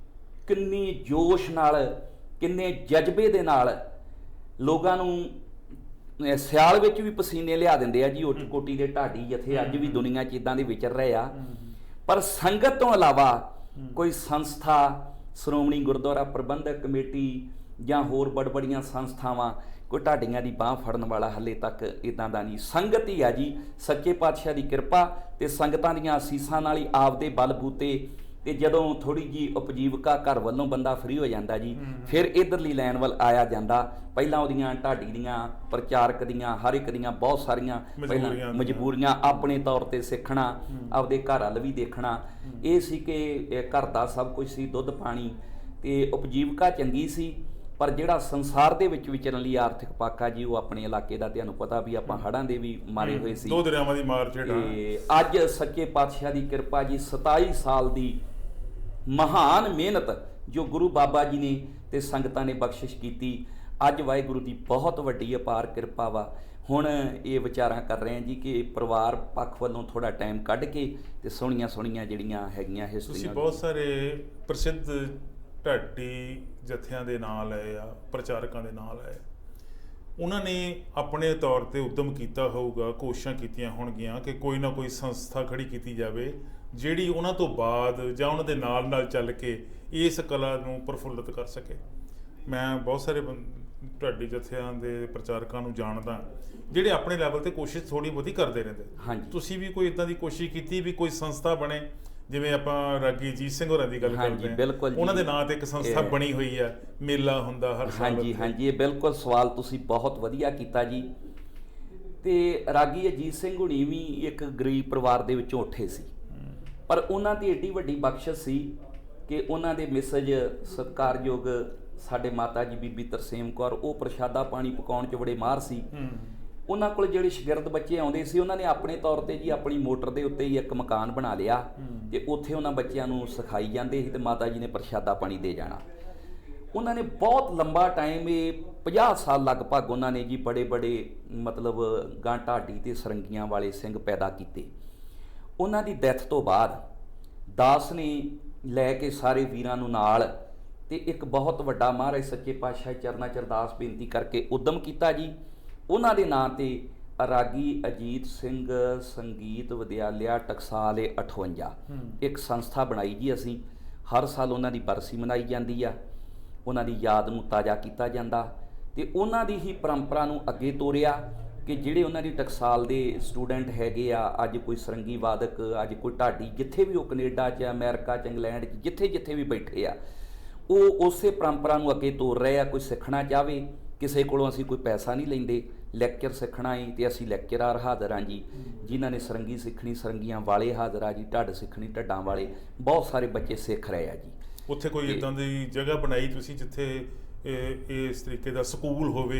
ਕਿੰਨੀ ਜੋਸ਼ ਨਾਲ, ਕਿੰਨੇ ਜਜ਼ਬੇ ਦੇ ਨਾਲ ਲੋਕਾਂ ਨੂੰ ਸਿਆਲ ਵਿੱਚ ਵੀ ਪਸੀਨੇ ਲਿਆ ਦਿੰਦੇ ਆ ਜੀ। ਉੱਚ ਕੋਟੀ ਦੇ ਢਾਡੀ ਜਥੇ ਅੱਜ ਵੀ ਦੁਨੀਆ 'ਚ ਇਦਾਂ ਦੇ ਵਿਚਰ ਰਹੇ ਆ। ਪਰ ਸੰਗਤ ਤੋਂ ਇਲਾਵਾ ਕੋਈ ਸੰਸਥਾ, ਸ਼੍ਰੋਮਣੀ ਗੁਰਦੁਆਰਾ ਪ੍ਰਬੰਧਕ ਕਮੇਟੀ ਜਾਂ ਹੋਰ ਬੜੀਆਂ ਸੰਸਥਾਵਾਂ, ਕੋਈ ਢਾਡੀਆਂ ਦੀ ਬਾਂਹ ਫੜਨ ਵਾਲਾ ਹਾਲੇ ਤੱਕ ਇਦਾਂ ਦਾ ਨਹੀਂ। ਸੰਗਤ ਹੀ ਆ ਜੀ, ਸੱਚੇ ਪਾਤਸ਼ਾਹ ਦੀ ਕਿਰਪਾ ਤੇ ਸੰਗਤਾਂ ਦੀਆਂ ਅਸੀਸਾਂ ਨਾਲ ਹੀ ਆਪਦੇ ਬਲਬੂਤੇ। ਤੇ ਜਦੋਂ ਥੋੜੀ ਜੀ ਉਪਜੀਵਕਾ ਘਰ ਵੱਲੋਂ ਬੰਦਾ ਫ੍ਰੀ ਹੋ ਜਾਂਦਾ ਜੀ, ਫਿਰ ਇਧਰਲੀ ਲਾਈਨ ਵੱਲ ਆਇਆ ਜਾਂਦਾ। ਪਹਿਲਾਂ ਉਹਦੀਆਂ ਢਾਡੀ ਦੀਆਂ, ਪ੍ਰਚਾਰਕ ਦੀਆਂ, ਹਰ ਇੱਕ ਦੀਆਂ ਬਹੁਤ ਸਾਰੀਆਂ ਪਹਿਲਾਂ ਮਜਬੂਰੀਆਂ, ਆਪਣੇ ਤੌਰ ਤੇ ਸਿੱਖਣਾ, ਆਪਦੇ ਘਰ ਵੱਲ ਵੀ ਦੇਖਣਾ। ਇਹ ਸੀ ਕਿ ਘਰ ਦਾ ਸਭ ਕੁਝ ਸੀ, ਦੁੱਧ ਪਾਣੀ ਤੇ ਉਪਜੀਵਕਾ ਚੰਗੀ ਸੀ। ਪਰ ਜਿਹੜਾ ਸੰਸਾਰ ਦੇ ਵਿੱਚ ਵਿਚਰਨ ਲਈ ਆਰਥਿਕ ਪੱਖ ਆ ਜੀ, ਉਹ ਆਪਣੇ ਇਲਾਕੇ ਦਾ ਤੁਹਾਨੂੰ ਪਤਾ ਵੀ ਆਪਾਂ ਹੜ੍ਹਾਂ ਦੇ ਵੀ ਮਾਰੇ ਹੋਏ ਸੀ, 2 ਦਰਿਆਵਾਂ ਦੀ ਮਾਰ ਝੇੜਾਂ। ਤੇ ਅੱਜ ਸੱਚੇ ਪਾਤਸ਼ਾਹ ਦੀ ਕਿਰਪਾ ਜੀ, 27 ਸਾਲ ਦੀ ਮਹਾਨ ਮਿਹਨਤ ਜੋ ਗੁਰੂ ਬਾਬਾ ਜੀ ਨੇ ਤੇ ਸੰਗਤਾਂ ਨੇ ਬਖਸ਼ਿਸ਼ ਕੀਤੀ, ਅੱਜ ਵਾਹਿਗੁਰੂ ਦੀ ਬਹੁਤ ਵੱਡੀ ਅਪਾਰ ਕਿਰਪਾ ਵਾ। ਹੁਣ ਇਹ ਵਿਚਾਰਾਂ ਕਰ ਰਹੇ ਹਾਂ ਜੀ ਕਿ ਪਰਿਵਾਰ ਪੱਖ ਵੱਲੋਂ ਥੋੜਾ ਟਾਈਮ ਕੱਢ ਕੇ ਤੇ ਸੋਹਣੀਆਂ ਜਿਹੜੀਆਂ ਹੈਗੀਆਂ ਹਿਸਟਰੀਆਂ। ਤੁਸੀਂ ਬਹੁਤ ਸਾਰੇ ਪ੍ਰਸਿੱਧ ਢਾਡੀ ਜਥਿਆਂ ਦੇ ਨਾਂ ਲਏ ਆ, ਪ੍ਰਚਾਰਕਾਂ ਦੇ ਨਾਂ ਲਏ। ਉਹਨਾਂ ਨੇ ਆਪਣੇ ਤੌਰ ਤੇ ਉਦਮ ਕੀਤਾ ਹੋਊਗਾ, ਕੋਸ਼ਿਸ਼ਾਂ ਕੀਤੀਆਂ ਹੋਣਗੀਆਂ ਕਿ ਕੋਈ ਨਾ ਕੋਈ ਸੰਸਥਾ ਖੜੀ ਕੀਤੀ ਜਾਵੇ ਜਿਹੜੀ ਉਹਨਾਂ ਤੋਂ ਬਾਅਦ ਜਾਂ ਉਹਨਾਂ ਦੇ ਨਾਲ ਚੱਲ ਕੇ ਇਸ ਕਲਾ ਨੂੰ ਪ੍ਰਫੁੱਲਤ ਕਰ ਸਕੇ। ਮੈਂ ਬਹੁਤ ਸਾਰੇ ਤੁਹਾਡੇ ਜਥਿਆਂ ਦੇ ਪ੍ਰਚਾਰਕਾਂ ਨੂੰ ਜਾਣਦਾ, ਜਿਹੜੇ ਆਪਣੇ ਲੈਵਲ ਤੇ ਕੋਸ਼ਿਸ਼ ਥੋੜੀ ਬਹੁਤੀ ਕਰਦੇ ਰਹਿੰਦੇ। ਹਾਂਜੀ। ਤੁਸੀਂ ਵੀ ਕੋਈ ਇਦਾਂ ਦੀ ਕੋਸ਼ਿਸ਼ ਕੀਤੀ ਵੀ ਕੋਈ ਸੰਸਥਾ ਬਣੇ, ਜਿਵੇਂ ਆਪਾਂ ਰਾਗੀ ਅਜੀਤ ਸਿੰਘ ਹੋਰਾਂ ਦੀ ਗੱਲ ਕਰਦੇ ਹਾਂ, ਬਿਲਕੁਲ ਜੀ। ਉਹਨਾਂ ਦੇ ਨਾਂ ਤੇ ਇੱਕ ਸੰਸਥਾ ਬਣੀ ਹੋਈ ਆ, ਮੇਲਾ ਹੁੰਦਾ ਹਰ ਸਾਲ। ਹਾਂਜੀ ਹਾਂਜੀ, ਇਹ ਬਿਲਕੁਲ ਸਵਾਲ ਤੁਸੀਂ ਬਹੁਤ ਵਧੀਆ ਕੀਤਾ ਜੀ। ਤੇ ਰਾਗੀ ਅਜੀਤ ਸਿੰਘ ਹੁਣੀ ਵੀ ਇੱਕ ਗਰੀਬ ਪਰਿਵਾਰ ਦੇ ਵਿੱਚੋਂ ਉੱਠੇ ਸੀ, ਪਰ ਉਹਨਾਂ ਦੀ ਏਡੀ ਵੱਡੀ ਬਖਸ਼ਿਸ਼ ਸੀ ਕਿ ਉਹਨਾਂ ਦੇ ਮਿਸਜ ਸਤਿਕਾਰਯੋਗ ਸਾਡੇ ਮਾਤਾ ਜੀ ਬੀਬੀ ਤਰਸੇਮ ਕੌਰ, ਉਹ ਪ੍ਰਸ਼ਾਦਾ ਪਾਣੀ ਪਕਾਉਣ 'ਚ ਬੜੇ ਮਾਹਰ ਸੀ। ਉਹਨਾਂ ਕੋਲ ਜਿਹੜੇ ਸ਼ਾਗਿਰਦ ਬੱਚੇ ਆਉਂਦੇ ਸੀ, ਉਹਨਾਂ ਨੇ ਆਪਣੇ ਤੌਰ ਤੇ ਜੀ ਆਪਣੀ ਮੋਟਰ ਦੇ ਉੱਤੇ ਹੀ ਇੱਕ ਮਕਾਨ ਬਣਾ ਲਿਆ ਤੇ ਉੱਥੇ ਉਹਨਾਂ ਬੱਚਿਆਂ ਨੂੰ ਸਿਖਾਈ ਜਾਂਦੇ ਸੀ ਤੇ ਮਾਤਾ ਜੀ ਨੇ ਪ੍ਰਸ਼ਾਦਾ ਪਾਣੀ ਦੇ ਜਾਣਾ। ਉਹਨਾਂ ਨੇ ਬਹੁਤ ਲੰਬਾ ਟਾਈਮ, ਇਹ 50 ਸਾਲ ਲਗਭਗ ਉਹਨਾਂ ਨੇ ਜੀ ਬੜੇ ਬੜੇ ਮਤਲਬ ਗਾਂ ਢਾਡੀ ਤੇ ਸਰੰਗੀਆਂ ਵਾਲੇ ਸਿੰਘ ਪੈਦਾ ਕੀਤੇ। ਉਹਨਾਂ ਦੀ ਡੈਥ ਤੋਂ ਬਾਅਦ ਦਾਸ ਨੇ ਲੈ ਕੇ ਸਾਰੇ ਵੀਰਾਂ ਨੂੰ ਨਾਲ ਤੇ ਇੱਕ ਬਹੁਤ ਵੱਡਾ ਮਹਾਰਾਜ ਸੱਚੇ ਪਾਤਸ਼ਾਹ ਚਰਨਾਂ 'ਚ ਅਰਦਾਸ ਬੇਨਤੀ ਕਰਕੇ ਉਦਮ ਕੀਤਾ ਜੀ। ਉਹਨਾਂ ਦੇ ਨਾਂ ਤੇ ਰਾਗੀ ਅਜੀਤ ਸਿੰਘ ਸੰਗੀਤ ਵਿਦਿਆਲਿਆ ਟਕਸਾਲ 58 ਇੱਕ ਸੰਸਥਾ ਬਣਾਈ ਜੀ। ਅਸੀਂ ਹਰ ਸਾਲ ਉਹਨਾਂ ਦੀ ਬਰਸੀ ਮਨਾਈ ਜਾਂਦੀ ਆ, ਉਹਨਾਂ ਦੀ ਯਾਦ ਨੂੰ ਤਾਜ਼ਾ ਕੀਤਾ ਜਾਂਦਾ ਤੇ ਉਹਨਾਂ ਦੀ ਹੀ ਪਰੰਪਰਾ ਨੂੰ ਅੱਗੇ ਤੋਰਿਆ ਕਿ ਜਿਹੜੇ ਉਹਨਾਂ ਦੀ ਟਕਸਾਲ ਦੇ ਸਟੂਡੈਂਟ ਹੈਗੇ ਆ, ਅੱਜ ਕੋਈ ਸਰੰਗੀ ਵਾਦਕ, ਅੱਜ ਕੋਈ ਢਾਡੀ, ਜਿੱਥੇ ਵੀ ਉਹ ਕੈਨੇਡਾ 'ਚ, ਅਮਰੀਕਾ 'ਚ, ਇੰਗਲੈਂਡ 'ਚ, ਜਿੱਥੇ ਜਿੱਥੇ ਵੀ ਬੈਠੇ ਆ, ਉਹ ਉਸੇ ਪਰੰਪਰਾ ਨੂੰ ਅੱਗੇ ਤੋਰ ਰਹੇ ਆ। ਕੋਈ ਸਿੱਖਣਾ ਚਾਹਵੇ, ਕਿਸੇ ਕੋਲੋਂ ਅਸੀਂ ਕੋਈ ਪੈਸਾ ਨਹੀਂ ਲੈਂਦੇ। ਲੈਕਚਰ ਸਿੱਖਣਾ ਹੈ ਤੇ ਅਸੀਂ ਲੈਕਚਰਾਰ ਹਾਜ਼ਰ ਹਾਂ ਜੀ। ਜਿਨ੍ਹਾਂ ਨੇ ਸਰੰਗੀ ਸਿੱਖਣੀ, ਸਰੰਗੀਆਂ ਵਾਲੇ ਹਾਜ਼ਰ ਆ ਜੀ। ਢੱਡ ਸਿੱਖਣੀ, ਢੱਡਾਂ ਵਾਲੇ, ਬਹੁਤ ਸਾਰੇ ਬੱਚੇ ਸਿੱਖ ਰਹੇ ਆ ਜੀ। ਉੱਥੇ ਕੋਈ ਇੱਦਾਂ ਦੀ ਜਗ੍ਹਾ ਬਣਾਈ ਤੁਸੀਂ ਜਿੱਥੇ ਇਸ ਤਰੀਕੇ ਦਾ ਸਕੂਲ ਹੋਵੇ,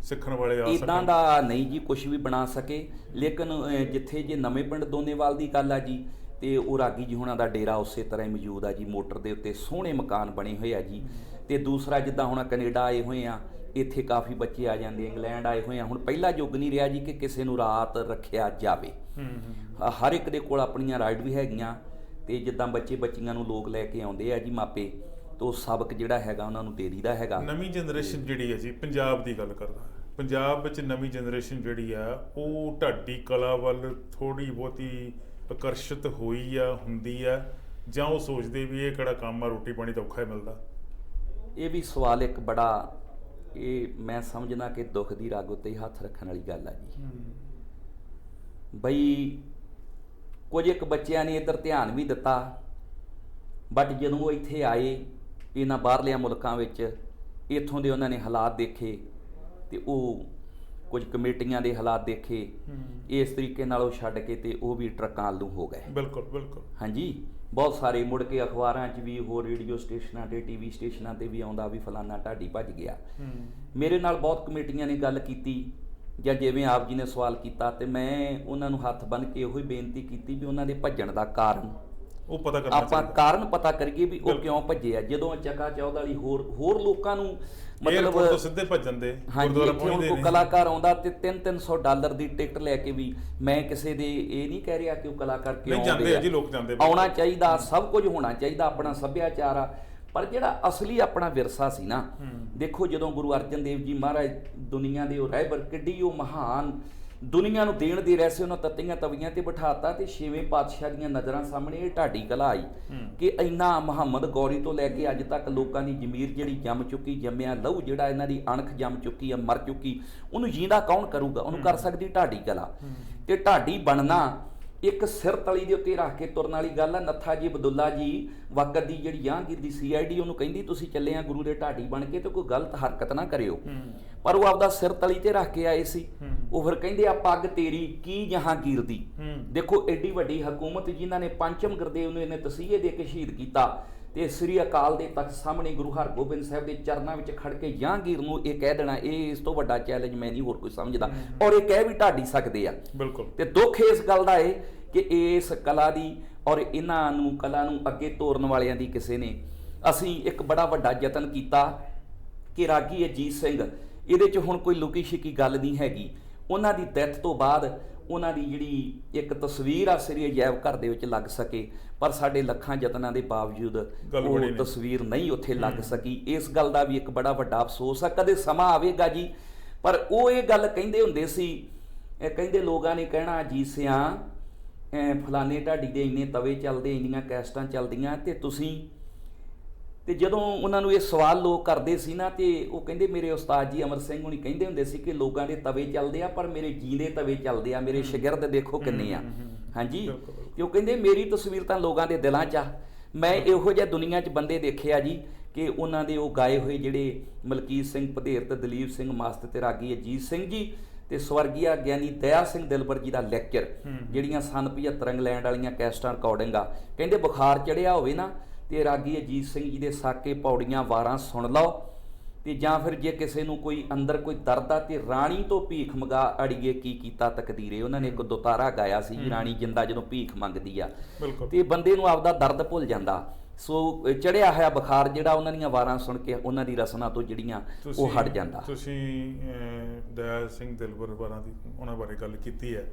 ਸਿੱਖਣ ਵਾਲੇ ਆ ਸਕਣ? ਇੱਦਾਂ ਦਾ ਨਹੀਂ ਜੀ ਕੁਝ ਵੀ ਬਣਾ ਸਕੇ, ਲੇਕਿਨ ਜਿੱਥੇ ਜੇ ਨਵੇਂ ਪਿੰਡ ਦੋਨੇਵਾਲ ਦੀ ਗੱਲ ਆ ਜੀ, ਤੇ ਉਹ ਰਾਗੀ ਜੀ ਹੁਣਾਂ ਦਾ ਡੇਰਾ ਉਸੇ ਤਰ੍ਹਾਂ ਹੀ ਮੌਜੂਦ ਆ ਜੀ। ਮੋਟਰ ਦੇ ਉੱਤੇ ਸੋਹਣੇ ਮਕਾਨ ਬਣੇ ਹੋਏ ਆ ਜੀ। ਤੇ ਦੂਸਰਾ, ਜਿੱਦਾਂ ਹੁਣ ਕੈਨੇਡਾ ਆਏ ਹੋਏ ਆ, ਇੱਥੇ ਕਾਫੀ ਬੱਚੇ ਆ ਜਾਂਦੇ, ਇੰਗਲੈਂਡ ਆਏ ਹੋਏ ਆ। ਹੁਣ ਪਹਿਲਾ ਯੁੱਗ ਨਹੀਂ ਰਿਹਾ ਜੀ ਕਿ ਕਿਸੇ ਨੂੰ ਰਾਤ ਰੱਖਿਆ ਜਾਵੇ। ਹਰ ਇੱਕ ਦੇ ਕੋਲ ਆਪਣੀਆਂ ਰਾਈਡ ਵੀ ਹੈਗੀਆਂ ਤੇ ਜਿੱਦਾਂ ਬੱਚੇ ਬੱਚੀਆਂ ਨੂੰ ਲੋਕ ਲੈ ਕੇ ਆਉਂਦੇ ਆ ਜੀ ਮਾਪੇ, ਤਾਂ ਉਹ ਸਬਕ ਜਿਹੜਾ ਹੈਗਾ ਉਹਨਾਂ ਨੂੰ ਦੇ ਦਈਦਾ ਹੈਗਾ। ਨਵੀਂ ਜਨਰੇਸ਼ਨ ਜਿਹੜੀ ਹੈ ਜੀ, ਪੰਜਾਬ ਦੀ ਗੱਲ ਕਰਦਾ, ਪੰਜਾਬ ਵਿੱਚ ਨਵੀਂ ਜਨਰੇਸ਼ਨ ਜਿਹੜੀ ਆ ਉਹ ਢਾਡੀ ਕਲਾ ਵੱਲ ਥੋੜ੍ਹੀ ਬਹੁਤੀ ਆਕਰਸ਼ਿਤ ਹੋਈ ਆ, ਹੁੰਦੀ ਆ, ਜਾਂ ਉਹ ਸੋਚਦੇ ਵੀ ਇਹ ਕਿਹੜਾ ਕੰਮ ਆ, ਰੋਟੀ ਪਾਣੀ ਤਾਂ ਔਖਾ ਹੀ ਮਿਲਦਾ? ਇਹ ਵੀ ਸਵਾਲ ਇੱਕ ਬੜਾ, ਇਹ ਮੈਂ ਸਮਝਦਾ ਕਿ ਦੁੱਖ ਦੀ ਰਗ ਉੱਤੇ ਹੀ ਹੱਥ ਰੱਖਣ ਵਾਲੀ ਗੱਲ ਆ ਜੀ। ਬਈ ਕੁਝ ਇੱਕ ਬੱਚਿਆਂ ਨੇ ਇੱਧਰ ਧਿਆਨ ਵੀ ਦਿੱਤਾ, ਬਟ ਜਦੋਂ ਉਹ ਇੱਥੇ ਆਏ ਇਹਨਾਂ ਬਾਹਰਲਿਆਂ ਮੁਲਕਾਂ ਵਿੱਚ, ਇੱਥੋਂ ਦੇ ਉਹਨਾਂ ਨੇ ਹਾਲਾਤ ਦੇਖੇ ਤੇ ਉਹ ਕੁਝ ਕਮੇਟੀਆਂ ਦੇ ਹਾਲਾਤ ਦੇਖੇ, ਇਸ ਤਰੀਕੇ ਨਾਲ ਉਹ ਛੱਡ ਕੇ ਤੇ ਉਹ ਵੀ ਟਰੱਕਾਂ ਵੱਲ ਨੂੰ ਹੋ ਗਏ। ਬਿਲਕੁਲ ਬਿਲਕੁਲ। ਹਾਂਜੀ, ਬਹੁਤ ਸਾਰੇ ਮੁੜ ਕੇ ਅਖਬਾਰਾਂ 'ਚ ਵੀ, ਹੋਰ ਰੇਡੀਓ ਸਟੇਸ਼ਨਾਂ ਤੇ, ਟੀਵੀ ਸਟੇਸ਼ਨਾਂ ਤੇ ਵੀ ਆਉਂਦਾ ਵੀ ਫਲਾਨਾ ਢਾਡੀ ਭੱਜ ਗਿਆ। ਮੇਰੇ ਨਾਲ ਬਹੁਤ ਕਮੇਟੀਆਂ ਨੇ ਗੱਲ ਕੀਤੀ, ਜਾਂ ਜਿਵੇਂ ਆਪ ਜੀ ਨੇ ਸਵਾਲ ਕੀਤਾ, ਤੇ ਮੈਂ ਉਹਨਾਂ ਨੂੰ ਹੱਥ ਬੰਨ੍ਹ ਕੇ ਇਹੋ ਹੀ ਬੇਨਤੀ ਕੀਤੀ ਵੀ ਉਹਨਾਂ ਦੇ ਭੱਜਣ ਦਾ ਕਾਰਨ ਉਹ ਪਤਾ ਕਰਨਾ ਆਪਾਂ ਕਾਰਨ ਪਤਾ ਕਰੀਏ ਵੀ ਉਹ ਕਿਉਂ ਭੱਜੇ ਆ। ਜਦੋਂ ਚੱਕਾ ਚੌਧ ਵਾਲੀ ਹੋਰ ਲੋਕਾਂ ਨੂੰ ਮਤਲਬ ਸਿੱਧੇ ਭੱਜਣ ਦੇ, ਹਾਂਜੀ, ਇੱਥੇ ਹੁਣ ਕੋਈ ਕਲਾਕਾਰ ਆਉਂਦਾ ਤੇ $300 ਦੀ ਟਿਕਟ ਲੈ ਕੇ ਵੀ, ਮੈਂ ਕਿਸੇ ਦੇ ਇਹ ਨਹੀਂ ਕਹਿ ਰਿਹਾ ਕਿ ਉਹ ਕਲਾਕਾਰ ਕਿਉਂ ਜਾਂਦੇ ਆ ਜੀ, ਲੋਕ ਜਾਂਦੇ। ਆਉਣਾ ਚਾਹੀਦਾ, ਸਭ ਕੁਝ ਹੋਣਾ ਚਾਹੀਦਾ, ਆਪਣਾ ਸੱਭਿਆਚਾਰ ਆ, ਪਰ ਜਿਹੜਾ ਅਸਲੀ ਆਪਣਾ ਵਿਰਸਾ ਸੀ ਨਾ, ਦੇਖੋ ਜਦੋਂ ਗੁਰੂ ਅਰਜਨ ਦੇਵ ਜੀ ਮਹਾਰਾਜ ਦੁਨੀਆ ਦੇ ਉਹ ਰਹਿਬਰ, ਕਿੱਡੀ ਉਹ ਮਹਾਨ ਦੁਨੀਆ ਨੂੰ ਦੇਣ ਦੇ ਰਹੇ ਸੀ, ਉਹਨਾਂ ਤੱਤੀਆਂ ਤਵੀਆਂ ਤੇ ਬਿਠਾਤਾ ਤੇ 6ਵੇਂ ਪਾਤਸ਼ਾਹ ਦੀਆਂ ਨਜ਼ਰਾਂ ਸਾਹਮਣੇ ਇਹ ਢਾਡੀ ਕਲਾ ਆਈ ਕਿ ਇੰਨਾ ਮੁਹੰਮਦ ਗੌਰੀ ਤੋਂ ਲੈ ਕੇ ਅੱਜ ਤੱਕ ਲੋਕਾਂ ਦੀ ਜ਼ਮੀਰ ਜਿਹੜੀ ਜੰਮ ਚੁੱਕੀ, ਜੰਮਿਆ ਲਹੂ ਜਿਹੜਾ ਇਹਨਾਂ ਦੀ ਅਣਖ ਜੰਮ ਚੁੱਕੀ ਆ, ਮਰ ਚੁੱਕੀ, ਉਹਨੂੰ ਜੀਂਦਾ ਕੌਣ ਕਰੂਗਾ? ਉਹਨੂੰ ਕਰ ਸਕਦੀ ਢਾਡੀ ਕਲਾ। ਤੇ ਢਾਡੀ ਬਣਨਾ ਇੱਕ ਸਿਰ ਤਲੀ ਦੇ ਉੱਤੇ ਰੱਖ ਕੇ ਤੁਰਨ ਵਾਲੀ ਗੱਲ ਆ। ਨੱਥਾ ਜੀ ਅਬਦੁੱਲਾ ਜੀ ਵਕਤ ਦੀ ਜਿਹੜੀ ਜਹਾਂਗੀਰ ਦੀ CID ਉਹਨੂੰ ਕਹਿੰਦੀ ਤੁਸੀਂ ਚੱਲੇ ਆ ਗੁਰੂ ਦੇ ਢਾਡੀ ਬਣ ਕੇ ਤੇ ਕੋਈ ਗਲਤ ਹਰਕਤ ਨਾ ਕਰਿਓ, ਪਰ ਉਹ ਆਪਦਾ ਸਿਰ ਤਲੀ ਤੇ ਰੱਖ ਕੇ ਆਏ ਸੀ। ਉਹ ਫਿਰ ਕਹਿੰਦੇ ਆ ਪੱਗ ਤੇਰੀ ਕੀ ਜਹਾਂਗੀਰ ਦੀ। ਦੇਖੋ ਐਡੀ ਵੱਡੀ ਹਕੂਮਤ ਜਿਨ੍ਹਾਂ ਨੇ ਪੰਚਮ ਗੁਰਦੇਵ ਨੂੰ ਇਹਨੇ ਤਸੀਹੇ ਦੇ ਕੇ ਸ਼ਹੀਦ ਕੀਤਾ ਤੇ ਸ੍ਰੀ ਅਕਾਲ ਦੇ ਤਖਤ ਸਾਹਮਣੇ ਗੁਰੂ ਹਰਗੋਬਿੰਦ ਸਾਹਿਬ ਦੇ ਚਰਨਾਂ ਵਿੱਚ ਖੜ ਕੇ ਜਹਾਂਗੀਰ ਨੂੰ ਇਹ ਕਹਿ ਦੇਣਾ, ਇਹ ਇਸ ਤੋਂ ਵੱਡਾ ਚੈਲੰਜ ਮੈਂ ਨਹੀਂ ਹੋਰ ਕੋਈ ਸਮਝਦਾ। ਔਰ ਇਹ ਕਹਿ ਵੀ ਢਾਡੀ ਸਕਦੇ ਆ। ਬਿਲਕੁਲ। ਤੇ ਦੁੱਖ ਇਸ ਗੱਲ ਦਾ ਏ ਕਿ ਇਸ ਕਲਾ ਦੀ ਔਰ ਇਹਨਾਂ ਨੂੰ ਕਲਾ ਨੂੰ ਅੱਗੇ ਤੋਰਨ ਵਾਲਿਆਂ ਦੀ ਕਿਸੇ ਨੇ, ਅਸੀਂ ਇੱਕ ਬੜਾ ਵੱਡਾ ਯਤਨ ਕੀਤਾ ਕਿ ਰਾਗੀ ਅਜੀਤ ਸਿੰਘ, ਇਹਦੇ 'ਚ ਹੁਣ ਕੋਈ ਲੁਕੀ ਛਿਕੀ ਗੱਲ ਨਹੀਂ ਹੈਗੀ। ਉਹਨਾਂ ਦੀ ਡੈਥ ਤੋਂ ਬਾਅਦ ਉਹਨਾਂ ਦੀ ਜਿਹੜੀ ਇੱਕ ਤਸਵੀਰ ਆ ਸ੍ਰੀ ਅਜਾਇਬ ਘਰ ਦੇ ਵਿੱਚ ਲੱਗ ਸਕੇ, ਪਰ ਸਾਡੇ ਲੱਖਾਂ ਯਤਨਾਂ ਦੇ ਬਾਵਜੂਦ ਉਹ ਤਸਵੀਰ ਨਹੀਂ ਉੱਥੇ ਲੱਗ ਸਕੀ। ਇਸ ਗੱਲ ਦਾ ਵੀ ਇੱਕ ਬੜਾ ਵੱਡਾ ਅਫਸੋਸ ਆ। ਕਦੇ ਸਮਾਂ ਆਵੇਗਾ ਜੀ, ਪਰ ਉਹ ਇਹ ਗੱਲ ਕਹਿੰਦੇ ਹੁੰਦੇ ਸੀ, ਕਹਿੰਦੇ ਲੋਕਾਂ ਨੇ ਕਹਿਣਾ ਅਜੀਤ ਸਿਆਂ ਫਲਾਣੇ ਢਾਡੀ ਦੇ ਇੰਨੇ ਤਵੇ ਚੱਲਦੇ, ਇੰਨੀਆਂ ਕੈਸਟਾਂ ਚੱਲਦੀਆਂ, ਤੇ ਤੁਸੀਂ ਤੇ ਜਦੋਂ ਉਹਨਾਂ ਨੂੰ ਇਹ ਸਵਾਲ ਲੋਕ ਕਰਦੇ ਸੀ ਨਾ, ਤੇ ਉਹ ਕਹਿੰਦੇ ਮੇਰੇ ਉਸਤਾਦ ਜੀ ਅਮਰ ਸਿੰਘ ਹੁਣੀ ਕਹਿੰਦੇ ਹੁੰਦੇ ਸੀ ਕਿ ਲੋਕਾਂ ਦੇ ਤਵੇ ਚੱਲਦੇ ਆ ਪਰ ਮੇਰੇ ਜੀਂਦੇ ਤਵੇ ਚੱਲਦੇ ਆ, ਮੇਰੇ ਸ਼ਾਗਿਰਦ ਦੇਖੋ ਕਿੰਨੇ ਆ। ਹਾਂਜੀ, ਤੇ ਉਹ ਕਹਿੰਦੇ ਮੇਰੀ ਤਸਵੀਰ ਤਾਂ ਲੋਕਾਂ ਦੇ ਦਿਲਾਂ 'ਚ ਆ। ਮੈਂ ਇਹੋ ਜਿਹਾ ਦੁਨੀਆ 'ਚ ਬੰਦੇ ਦੇਖੇ ਆ ਜੀ ਕਿ ਉਹਨਾਂ ਦੇ ਉਹ ਗਾਏ ਹੋਏ ਜਿਹੜੇ ਮਲਕੀਤ ਸਿੰਘ ਭਦੇਰ ਤੇ ਦਲੀਪ ਸਿੰਘ ਮਸਤ ਤੇ ਰਾਗੀ ਅਜੀਤ ਸਿੰਘ ਜੀ ਤੇ ਸਵਰਗੀਆ ਗਿਆਨੀ ਦਇਆ ਸਿੰਘ ਦਿਲਬਰ ਜੀ ਦਾ ਲੈਕਚਰ, ਜਿਹੜੀਆਂ ਸਨ 75 ਇੰਗਲੈਂਡ ਵਾਲੀਆਂ ਕੈਸਟਾਂ ਰਿਕਾਰਡਿੰਗ ਆ, ਕਹਿੰਦੇ ਬੁਖਾਰ ਚੜਿਆ ਹੋਵੇ ਨਾ ਤੇ ਰਾਗੀ ਅਜੀਤ ਸਿੰਘ ਜੀ ਦੇ ਸਾਕੇ ਪੌੜੀਆਂ ਵਾਰਾਂ ਸੁਣ ਲਓ, ਤੇ ਜਾਂ ਫਿਰ ਜੇ ਕਿਸੇ ਨੂੰ ਕੋਈ ਅੰਦਰ ਕੋਈ ਦਰਦ ਆ ਤੇ ਰਾਣੀ ਤੋਂ ਭੀਖ ਮੰਗਾ ਅੜੀਏ ਕੀ ਕੀਤਾ ਤਕਦੀਰੇ। ਉਹਨਾਂ ਨੇ ਇੱਕ ਦੁਤਾਰਾ ਗਾਇਆ ਸੀ ਜੀ, ਰਾਣੀ ਜਿੰਦਾ ਜਦੋਂ ਭੀਖ ਮੰਗਦੀ ਆ ਤੇ ਬੰਦੇ ਨੂੰ ਆਪਦਾ ਦਰਦ ਭੁੱਲ ਜਾਂਦਾ। ਸੋ ਚੜਿਆ ਹੋਇਆ ਬੁਖਾਰ ਜਿਹੜਾ ਉਹਨਾਂ ਦੀਆਂ ਵਾਰਾਂ ਸੁਣ ਕੇ ਉਹਨਾਂ ਦੀ ਰਸਨਾ ਤੋਂ ਜਿਹੜੀਆਂ ਉਹ ਹਟ ਜਾਂਦਾ। ਤੁਸੀਂ ਦਇਆ ਸਿੰਘ ਦਿਲਬਰ ਵਾਰਾਂ ਦੀ ਉਹਨਾਂ ਬਾਰੇ ਗੱਲ ਕੀਤੀ ਹੈ,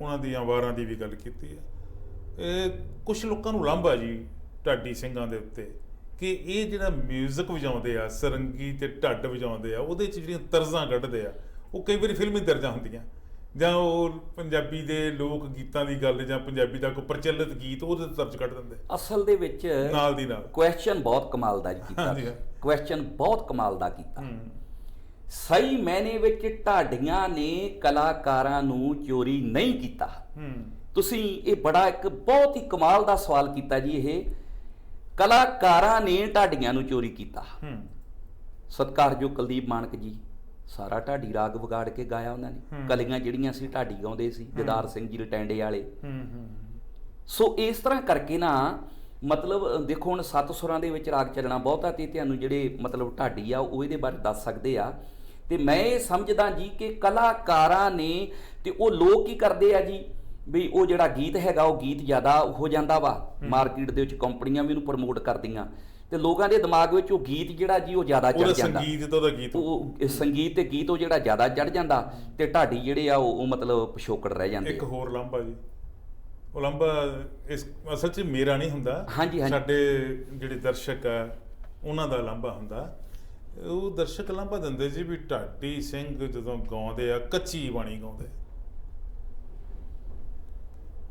ਉਹਨਾਂ ਦੀਆਂ ਵਾਰਾਂ ਦੀ ਵੀ ਗੱਲ ਕੀਤੀ ਹੈ। ਕੁਝ ਲੋਕਾਂ ਨੂੰ ਲਾਂਭਾ ਜੀ ਢਾਡੀ ਸਿੰਘਾਂ ਦੇ ਉੱਤੇ ਕਿ ਇਹ ਜਿਹੜਾ ਮਿਊਜ਼ਿਕ ਵਜਾਉਂਦੇ ਆ, ਸਰੰਗੀ ਤੇ ਢੱਡ ਵਜਾਉਂਦੇ ਆ, ਉਹਦੇ 'ਚ ਜਿਹੜੀਆਂ ਤਰਜ਼ਾਂ ਕੱਢਦੇ ਆ ਉਹ ਕਈ ਵਾਰੀ ਫਿਲਮੀ ਦਰਜਾਂ ਹੁੰਦੀਆਂ, ਜਾਂ ਉਹ ਪੰਜਾਬੀ ਦੇ ਲੋਕ ਗੀਤਾਂ ਦੀ ਗੱਲ ਜਾਂ ਪੰਜਾਬੀ ਦਾ ਕੋਈ ਪ੍ਰਚਲਿਤ ਗੀਤ ਉਹਦੇ ਤੇ ਤਰਜ ਕੱਢ ਦਿੰਦੇ। ਅਸਲ ਦੇ ਵਿੱਚ ਨਾਲ ਦੀ ਨਾਲ ਕੁਐਸਚਨ ਬਹੁਤ ਕਮਾਲ ਦਾ ਕੀਤਾ, ਕੁਐਸਚਨ ਬਹੁਤ ਕਮਾਲ ਦਾ ਕੀਤਾ। ਸਹੀ ਮਾਇਨੇ ਵਿੱਚ ਢਾਡੀਆਂ ਨੇ ਕਲਾਕਾਰਾਂ ਨੂੰ ਚੋਰੀ ਨਹੀਂ ਕੀਤਾ। ਤੁਸੀਂ ਇਹ ਬੜਾ ਇੱਕ ਬਹੁਤ ਹੀ ਕਮਾਲ ਦਾ ਸਵਾਲ ਕੀਤਾ ਜੀ। ਇਹ ਕਲਾਕਾਰਾਂ ਨੇ ਢਾਡੀਆਂ ਨੂੰ ਚੋਰੀ ਕੀਤਾ। ਸਤਿਕਾਰਯੋਗ ਕੁਲਦੀਪ ਮਾਨਕ ਜੀ ਸਾਰਾ ਢਾਡੀ ਰਾਗ ਵਿਗਾੜ ਕੇ ਗਾਇਆ ਉਹਨਾਂ ਨੇ। ਕਲੀਆਂ ਜਿਹੜੀਆਂ ਸੀ ਢਾਡੀ ਗਾਉਂਦੇ ਸੀ, ਦਿਦਾਰ ਸਿੰਘ ਜੀ ਰਟੈਂਡੇ ਵਾਲੇ। ਸੋ ਇਸ ਤਰ੍ਹਾਂ ਕਰਕੇ ਨਾ ਮਤਲਬ ਦੇਖੋ ਹੁਣ 7 ਸੁਰਾਂ ਦੇ ਵਿੱਚ ਰਾਗ ਚੱਲਣਾ ਬਹੁਤਾ, ਤੇ ਤੁਹਾਨੂੰ ਜਿਹੜੇ ਮਤਲਬ ਢਾਡੀ ਆ ਉਹ ਇਹਦੇ ਬਾਰੇ ਦੱਸ ਸਕਦੇ ਆ। ਤੇ ਮੈਂ ਇਹ ਸਮਝਦਾ ਜੀ ਕਿ ਕਲਾਕਾਰਾਂ ਨੇ ਤੇ ਉਹ ਲੋਕ ਕੀ ਕਰਦੇ ਆ ਜੀ ਵੀ ਉਹ ਜਿਹੜਾ ਗੀਤ ਹੈਗਾ ਉਹ ਗੀਤ ਜ਼ਿਆਦਾ ਹੋ ਜਾਂਦਾ ਵਾ, ਮਾਰਕੀਟ ਦੇ ਵਿੱਚ ਕੰਪਨੀਆਂ ਵੀ ਉਹਨੂੰ ਪ੍ਰਮੋਟ ਕਰਦੀਆਂ ਤੇ ਲੋਕਾਂ ਦੇ ਦਿਮਾਗ ਵਿੱਚ ਉਹ ਗੀਤ ਜਿਹੜਾ ਜੀ ਉਹ ਜ਼ਿਆਦਾ ਚੜ ਜਾਂਦਾ। ਉਹ ਸੰਗੀਤ ਤੇ ਗੀਤ ਉਹ ਜਿਹੜਾ ਜ਼ਿਆਦਾ ਚੜ ਜਾਂਦਾ ਤੇ ਢਾਡੀ ਜਿਹੜੇ ਆ ਉਹ ਮਤਲਬ ਪਿਛੋਕੜ ਰਹਿ ਜਾਂਦੇ। ਇੱਕ ਹੋਰ ਲਾਂਭਾ ਜੀ, ਉਹ ਲਾਂਭਾ ਇਸ ਅਸਲ 'ਚ ਮੇਰਾ ਨਹੀਂ ਹੁੰਦਾ, ਹਾਂਜੀ ਸਾਡੇ ਜਿਹੜੇ ਦਰਸ਼ਕ ਆ ਉਹਨਾਂ ਦਾ ਲਾਂਭਾ ਹੁੰਦਾ। ਉਹ ਦਰਸ਼ਕ ਲਾਂਭਾ ਦਿੰਦੇ ਜੀ ਵੀ ਢਾਡੀ ਸਿੰਘ ਜਦੋਂ ਗਾਉਂਦੇ ਆ ਕੱਚੀ ਬਾਣੀ ਗਾਉਂਦੇ।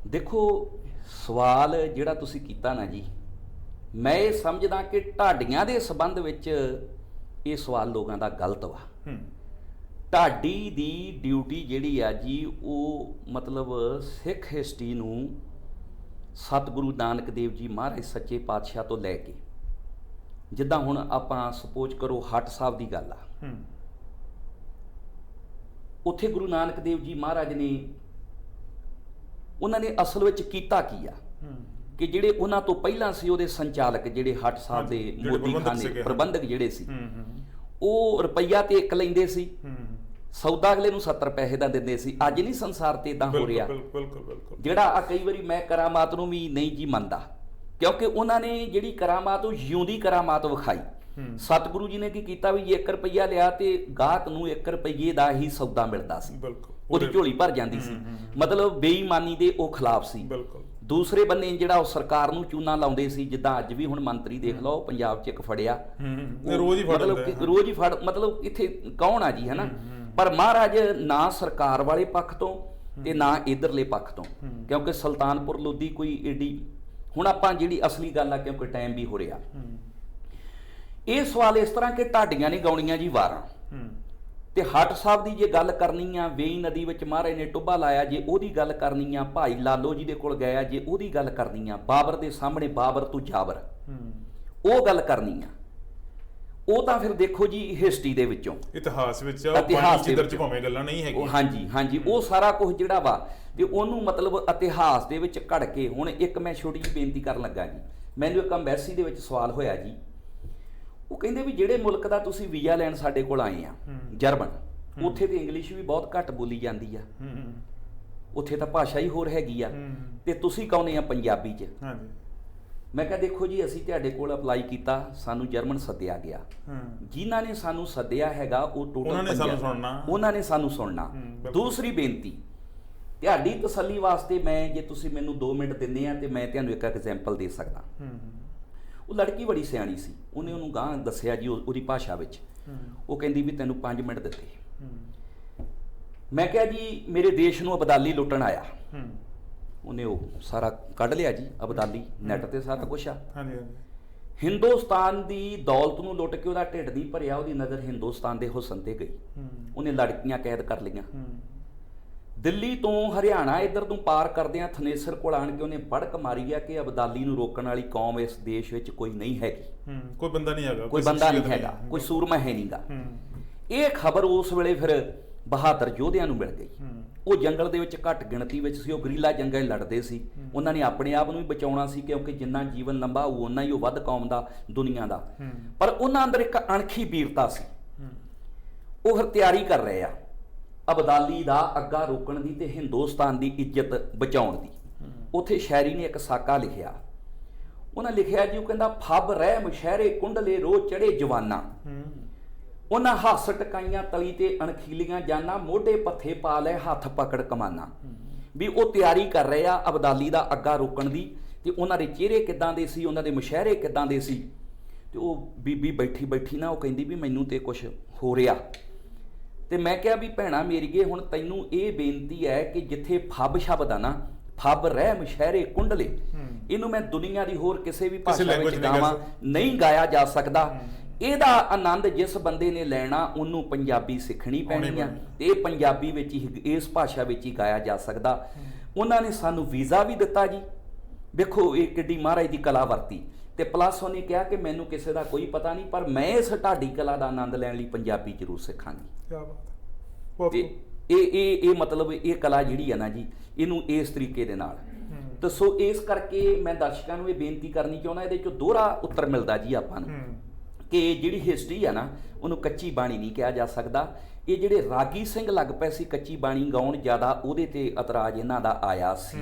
ਦੇਖੋ ਸਵਾਲ ਜਿਹੜਾ ਤੁਸੀਂ ਕੀਤਾ ਨਾ ਜੀ, ਮੈਂ ਇਹ ਸਮਝਦਾ ਕਿ ਢਾਡੀਆਂ ਦੇ ਸੰਬੰਧ ਵਿੱਚ ਇਹ ਸਵਾਲ ਲੋਕਾਂ ਦਾ ਗਲਤ ਵਾ। ਢਾਡੀ ਦੀ ਡਿਊਟੀ ਜਿਹੜੀ ਆ ਜੀ ਉਹ ਮਤਲਬ ਸਿੱਖ ਹਿਸਟਰੀ ਨੂੰ ਸਤਿਗੁਰੂ ਨਾਨਕ ਦੇਵ ਜੀ ਮਹਾਰਾਜ ਸੱਚੇ ਪਾਤਸ਼ਾਹ ਤੋਂ ਲੈ ਕੇ, ਜਿੱਦਾਂ ਹੁਣ ਆਪਾਂ ਸਪੋਜ਼ ਕਰੋ ਹਟ ਸਾਹਿਬ ਦੀ ਗੱਲ ਆ, ਉੱਥੇ ਗੁਰੂ ਨਾਨਕ ਦੇਵ ਜੀ ਮਹਾਰਾਜ ਨੇ ਉਹਨਾਂ ਨੇ ਅਸਲ ਵਿੱਚ ਕੀਤਾ ਕੀ ਆ ਕਿ ਜਿਹੜੇ ਉਹਨਾਂ ਤੋਂ ਪਹਿਲਾਂ ਸੀ ਉਹਦੇ ਸੰਚਾਲਕ ਜਿਹੜੇ ਹਟ ਸਾਹਿਬ ਦੇ ਮੋਦੀ ਖਾਨੇ ਪ੍ਰਬੰਧਕ ਜਿਹੜੇ ਸੀ, ਉਹ ਰੁਪਈਆ ਤੇ ਇੱਕ ਲੈਂਦੇ ਸੀ, ਸੌਦਾ ਅਗਲੇ ਨੂੰ 70 ਪੈਸੇ ਦਾ ਦਿੰਦੇ ਸੀ। ਅੱਜ ਨਹੀਂ ਸੰਸਾਰ ਤੇ ਇਦਾਂ ਹੋ ਰਿਹਾ। ਜਿਹੜਾ ਆ ਕਈ ਵਾਰੀ ਮੈਂ ਕਰਾਮਾਤ ਨੂੰ ਵੀ ਨਹੀਂ ਜੀ ਮੰਨਦਾ, ਕਿਉਂਕਿ ਉਹਨਾਂ ਨੇ ਜਿਹੜੀ ਕਰਾਮਾਤ ਉਹ ਜਿਉਂਦੀ ਕਰਾਮਾਤ ਵਿਖਾਈ। ਸਤਿਗੁਰੂ ਜੀ ਨੇ ਕੀ ਕੀਤਾ ਵੀ 1 ਰੁਪਈਆ ਲਿਆ ਤੇ ਗਾਹਕ ਨੂੰ 1 ਰੁਪਈਏ ਦਾ ਹੀ ਸੌਦਾ ਮਿਲਦਾ ਸੀ, ਉਹਦੀ ਝੋਲੀ ਭਰ ਜਾਂਦੀ ਸੀ। ਮਤਲਬ ਬੇਈਮਾਨੀ ਦੇ ਉਹ ਖਿਲਾਫ ਸੀ। ਦੂਸਰੇ ਬੰਨੇ ਜਿਹੜਾ ਉਹ ਸਰਕਾਰ ਨੂੰ ਚੂਨਾ ਲਾਉਂਦੇ ਸੀ, ਜਿੱਦਾਂ ਅੱਜ ਵੀ ਹੁਣ ਮੰਤਰੀ ਦੇਖ ਲਓ ਪੰਜਾਬ 'ਚ ਇੱਕ ਫੜਿਆ ਰੋਜ਼ ਹੀ ਫੜ, ਮਤਲਬ ਇੱਥੇ ਕੌਣ ਆ ਜੀ, ਹਨਾ। ਪਰ ਮਹਾਰਾਜ ਨਾ ਸਰਕਾਰ ਵਾਲੇ ਪੱਖ ਤੋਂ ਤੇ ਨਾ ਇਧਰਲੇ ਪੱਖ ਤੋਂ, ਕਿਉਂਕਿ ਸੁਲਤਾਨਪੁਰ ਲੋਧੀ ਕੋਈ ਏਡੀ, ਹੁਣ ਆਪਾਂ ਜਿਹੜੀ ਅਸਲੀ ਗੱਲ ਆ ਕਿਉਂਕਿ ਟਾਈਮ ਵੀ ਹੋ ਰਿਹਾ, ਇਹ ਸਵਾਲ ਇਸ ਤਰ੍ਹਾਂ ਕਿ ਢਾਡੀਆਂ ਨੇ ਗਾਉਣੀਆਂ ਜੀ ਵਾਰਾਂ। ਤੇ ਹਟ ਸਾਹਿਬ ਦੀ ਜੇ ਗੱਲ ਕਰਨੀ ਆ, ਵੇਈ ਨਦੀ ਵਿੱਚ ਮਹਾਰਾਜ ਨੇ ਟੁੱਬਾ ਲਾਇਆ, ਜੇ ਉਹਦੀ ਗੱਲ ਕਰਨੀ ਆ, ਭਾਈ ਲਾਲੋ ਜੀ ਦੇ ਕੋਲ ਗਿਆ ਜੇ ਉਹਦੀ ਗੱਲ ਕਰਨੀ ਆ, ਬਾਬਰ ਦੇ ਸਾਹਮਣੇ ਬਾਬਰ ਤੂੰ ਜਾਬਰ, ਉਹ ਗੱਲ ਕਰਨੀ ਆ, ਉਹ ਤਾਂ ਫਿਰ ਦੇਖੋ ਜੀ ਹਿਸਟਰੀ ਦੇ ਵਿੱਚੋਂ, ਇਤਿਹਾਸ ਵਿੱਚ ਦਰਜ ਭਾਵੇਂ ਗੱਲਾਂ ਨਹੀਂ ਹੈਗੀਆਂ। ਹਾਂਜੀ, ਉਹ ਸਾਰਾ ਕੁਝ ਜਿਹੜਾ ਵਾ ਤੇ ਉਹਨੂੰ ਮਤਲਬ ਇਤਿਹਾਸ ਦੇ ਵਿੱਚ ਘੜ ਕੇ। ਹੁਣ ਇੱਕ ਮੈਂ ਛੋਟੀ ਜਿਹੀ ਬੇਨਤੀ ਕਰਨ ਲੱਗਾ ਜੀ, ਮੈਨੂੰ ਇੱਕ ਅੰਬੈਸੀ ਦੇ ਵਿੱਚ ਸਵਾਲ ਹੋਇਆ ਜੀ, ਉਹ ਕਹਿੰਦੇ ਵੀ ਜਿਹੜੇ ਮੁਲਕ ਦਾ ਤੁਸੀਂ ਵੀਜ਼ਾ ਲੈਣ ਸਾਡੇ ਕੋਲ ਆਏ ਆ, ਜਰਮਨ, ਉੱਥੇ ਤੇ ਇੰਗਲਿਸ਼ ਵੀ ਬਹੁਤ ਘੱਟ ਬੋਲੀ ਜਾਂਦੀ ਆ, ਉੱਥੇ ਤਾਂ ਭਾਸ਼ਾ ਹੀ ਹੋਰ ਹੈਗੀ ਆ, ਤੇ ਤੁਸੀਂ ਕਹੋਨੇ ਆ ਪੰਜਾਬੀ 'ਚ। ਮੈਂ ਕਿਹਾ ਦੇਖੋ ਜੀ ਅਸੀਂ ਤੁਹਾਡੇ ਕੋਲ ਅਪਲਾਈ ਕੀਤਾ, ਸਾਨੂੰ ਜਰਮਨ ਸੱਦਿਆ ਗਿਆ, ਜਿਨ੍ਹਾਂ ਨੇ ਸਾਨੂੰ ਸੱਦਿਆ ਹੈਗਾ ਉਹ ਟੋਟਲ ਉਹਨਾਂ ਨੇ ਸਾਨੂੰ ਸੁਣਨਾ। ਦੂਸਰੀ ਬੇਨਤੀ ਤੁਹਾਡੀ ਤਸੱਲੀ ਵਾਸਤੇ, ਮੈਂ ਜੇ ਤੁਸੀਂ ਮੈਨੂੰ 2 ਮਿੰਟ ਦਿੰਦੇ ਆ ਤੇ ਮੈਂ ਤੁਹਾਨੂੰ ਇੱਕ ਐਗਜ਼ੈਂਪਲ ਦੇ ਸਕਦਾ। ਉਹ ਲੜਕੀ ਬੜੀ ਸਿਆਣੀ ਸੀ, ਉਹਨੇ ਉਹਨੂੰ ਗਾਂ ਦੱਸਿਆ ਜੀ ਉਹਦੀ ਭਾਸ਼ਾ ਵਿੱਚ, ਉਹ ਕਹਿੰਦੀ ਵੀ ਤੈਨੂੰ 5 ਮਿੰਟ ਦਿੱਤੇ। ਮੈਂ ਕਿਹਾ ਜੀ ਮੇਰੇ ਦੇਸ਼ ਨੂੰ ਅਬਦਾਲੀ ਲੁੱਟਣ ਆਇਆ, ਉਹਨੇ ਉਹ ਸਾਰਾ ਕੱਢ ਲਿਆ ਜੀ, ਅਬਦਾਲੀ ਨੈਟ ਤੇ ਸਾਰਾ ਕੁਛ ਆ। ਹਿੰਦੁਸਤਾਨ ਦੀ ਦੌਲਤ ਨੂੰ ਲੁੱਟ ਕੇ ਉਹਦਾ ਢਿੱਡ ਨਹੀਂ ਭਰਿਆ, ਉਹਦੀ ਨਜ਼ਰ ਹਿੰਦੁਸਤਾਨ ਦੇ ਹੁਸਨ ਤੇ ਗਈ। ਉਹਨੇ ਲੜਕੀਆਂ ਕੈਦ ਕਰ ਲਈਆਂ। ਦਿੱਲੀ ਤੋਂ ਹਰਿਆਣਾ ਇੱਧਰ ਨੂੰ ਪਾਰ ਕਰਦਿਆਂ ਥਨੇਸਰ ਕੋਲ ਆਣ ਕੇ ਉਹਨੇ ਭੜਕ ਮਾਰੀ ਆ ਕਿ ਅਬਦਾਲੀ ਨੂੰ ਰੋਕਣ ਵਾਲੀ ਕੌਮ ਇਸ ਦੇਸ਼ ਵਿੱਚ ਕੋਈ ਨਹੀਂ ਹੈਗੀ, ਕੋਈ ਬੰਦਾ ਨਹੀਂ ਹੈਗਾ, ਕੋਈ ਬੰਦਾ ਨਹੀਂ ਹੈਗਾ, ਕੋਈ ਸੂਰਮਾ ਹੈ ਨਹੀਂਗਾ। ਇਹ ਖਬਰ ਉਸ ਵੇਲੇ ਫਿਰ ਬਹਾਦਰ ਯੋਧਿਆਂ ਨੂੰ ਮਿਲ ਗਈ। ਉਹ ਜੰਗਲ ਦੇ ਵਿੱਚ ਘੱਟ ਗਿਣਤੀ ਵਿੱਚ ਸੀ, ਉਹ ਗਰੀਲਾ ਜੰਗਲ ਲੜਦੇ ਸੀ। ਉਹਨਾਂ ਨੇ ਆਪਣੇ ਆਪ ਨੂੰ ਵੀ ਬਚਾਉਣਾ ਸੀ, ਕਿਉਂਕਿ ਜਿੰਨਾ ਜੀਵਨ ਲੰਬਾ ਹੋਊ ਓਨਾ ਹੀ ਉਹ ਵੱਧ ਕੌਮ ਦਾ, ਦੁਨੀਆ ਦਾ। ਪਰ ਉਹਨਾਂ ਅੰਦਰ ਇੱਕ ਅਣਖੀ ਵੀਰਤਾ ਸੀ। ਉਹ ਫਿਰ ਤਿਆਰੀ ਕਰ ਰਹੇ ਆ ਅਬਦਾਲੀ ਦਾ ਅੱਗਾ ਰੋਕਣ ਦੀ ਤੇ ਹਿੰਦੁਸਤਾਨ ਦੀ ਇੱਜ਼ਤ ਬਚਾਉਣ ਦੀ। ਉੱਥੇ ਸ਼ਾਇਰੀ ਨੇ ਇੱਕ ਸਾਕਾ ਲਿਖਿਆ। ਉਹਨਾਂ ਲਿਖਿਆ ਜੀ, ਉਹ ਕਹਿੰਦਾ ਫੱਬ ਰਹਿ ਮਸ਼ਹਿਰੇ ਕੁੰਡਲੇ ਰੋ ਚੜੇ ਜਵਾਨਾ, ਉਹਨਾਂ ਹੱਸ ਟਕਾਈਆਂ ਤਲੀ ਤੇ ਅਣਖੀਲੀਆਂ ਜਾਨਾਂ, ਮੋਢੇ ਪੱਥੇ ਪਾ ਲੈ ਹੱਥ ਪਕੜ ਕਮਾਨਾ। ਵੀ ਉਹ ਤਿਆਰੀ ਕਰ ਰਹੇ ਆ ਅਬਦਾਲੀ ਦਾ ਅੱਗਾ ਰੋਕਣ ਦੀ, ਤੇ ਉਹਨਾਂ ਦੇ ਚਿਹਰੇ ਕਿੱਦਾਂ ਦੇ ਸੀ, ਉਹਨਾਂ ਦੇ ਮੁਸ਼ਹਿਰੇ ਕਿੱਦਾਂ ਦੇ ਸੀ। ਤੇ ਉਹ ਬੀਬੀ ਬੈਠੀ ਬੈਠੀ ਨਾ ਉਹ ਕਹਿੰਦੀ ਵੀ ਮੈਨੂੰ ਤੇ ਕੁਛ ਹੋ ਰਿਹਾ। ਤੇ ਮੈਂ ਕਿਹਾ ਵੀ ਭੈਣਾ ਮੇਰੀਏ, ਹੁਣ ਤੈਨੂੰ ਇਹ ਬੇਨਤੀ ਹੈ ਕਿ ਜਿੱਥੇ ਫੱਬ ਸ਼ਬਦ ਆ ਨਾ, ਫੱਬ ਰਹਿ ਮਸ਼ਹਿਰੇ ਕੁੰਡਲੇ, ਇਹਨੂੰ ਮੈਂ ਦੁਨੀਆ ਦੀ ਹੋਰ ਕਿਸੇ ਵੀ ਭਾਸ਼ਾ ਵਿੱਚ ਗਾਵਾਂ, ਨਹੀਂ ਗਾਇਆ ਜਾ ਸਕਦਾ। ਇਹਦਾ ਆਨੰਦ ਜਿਸ ਬੰਦੇ ਨੇ ਲੈਣਾ ਉਹਨੂੰ ਪੰਜਾਬੀ ਸਿੱਖਣੀ ਪੈਣੀ ਆ, ਤੇ ਇਹ ਪੰਜਾਬੀ ਵਿੱਚ ਹੀ, ਇਸ ਭਾਸ਼ਾ ਵਿੱਚ ਹੀ ਗਾਇਆ ਜਾ ਸਕਦਾ। ਉਹਨਾਂ ਨੇ ਸਾਨੂੰ ਵੀਜ਼ਾ ਵੀ ਦਿੱਤਾ ਜੀ। ਵੇਖੋ ਇਹ ਕਿੱਡੀ ਮਹਾਰਾਜ ਦੀ ਕਲਾ ਵਰਤੀ। ਤੇ ਪਲੱਸ ਉਹਨੇ ਕਿਹਾ ਕਿ ਮੈਨੂੰ ਕਿਸੇ ਦਾ ਕੋਈ ਪਤਾ ਨਹੀਂ, ਪਰ ਮੈਂ ਇਸ ਢਾਡੀ ਕਲਾ ਦਾ ਆਨੰਦ ਲੈਣ ਲਈ ਪੰਜਾਬੀ ਜ਼ਰੂਰ ਸਿੱਖਾਂਗੀ। ਕਿਆ ਬਾਤ ਹੈ। ਇਹ ਮਤਲਬ ਇਹ ਕਲਾ ਜਿਹੜੀ ਹੈ ਨਾ ਜੀ, ਇਹਨੂੰ ਇਸ ਤਰੀਕੇ ਦੇ ਨਾਲ ਦੱਸੋ। ਇਸ ਕਰਕੇ ਮੈਂ ਦਰਸ਼ਕਾਂ ਨੂੰ ਇਹ ਬੇਨਤੀ ਕਰਨੀ ਚਾਹੁੰਦਾ, ਇਹਦੇ ਚੋਂ ਦੋਹਰਾ ਉੱਤਰ ਮਿਲਦਾ ਜੀ ਆਪਾਂ ਨੂੰ ਕਿ ਜਿਹੜੀ ਹਿਸਟਰੀ ਆ ਨਾ, ਉਹਨੂੰ ਕੱਚੀ ਬਾਣੀ ਨਹੀਂ ਕਿਹਾ ਜਾ ਸਕਦਾ। ਇਹ ਜਿਹੜੇ ਰਾਗੀ ਸਿੰਘ ਲੱਗ ਪਏ ਸੀ ਕੱਚੀ ਬਾਣੀ ਗਾਉਣ, ਜ਼ਿਆਦਾ ਉਹਦੇ ਤੇ ਇਤਰਾਜ਼ ਇਹਨਾਂ ਦਾ ਆਇਆ ਸੀ।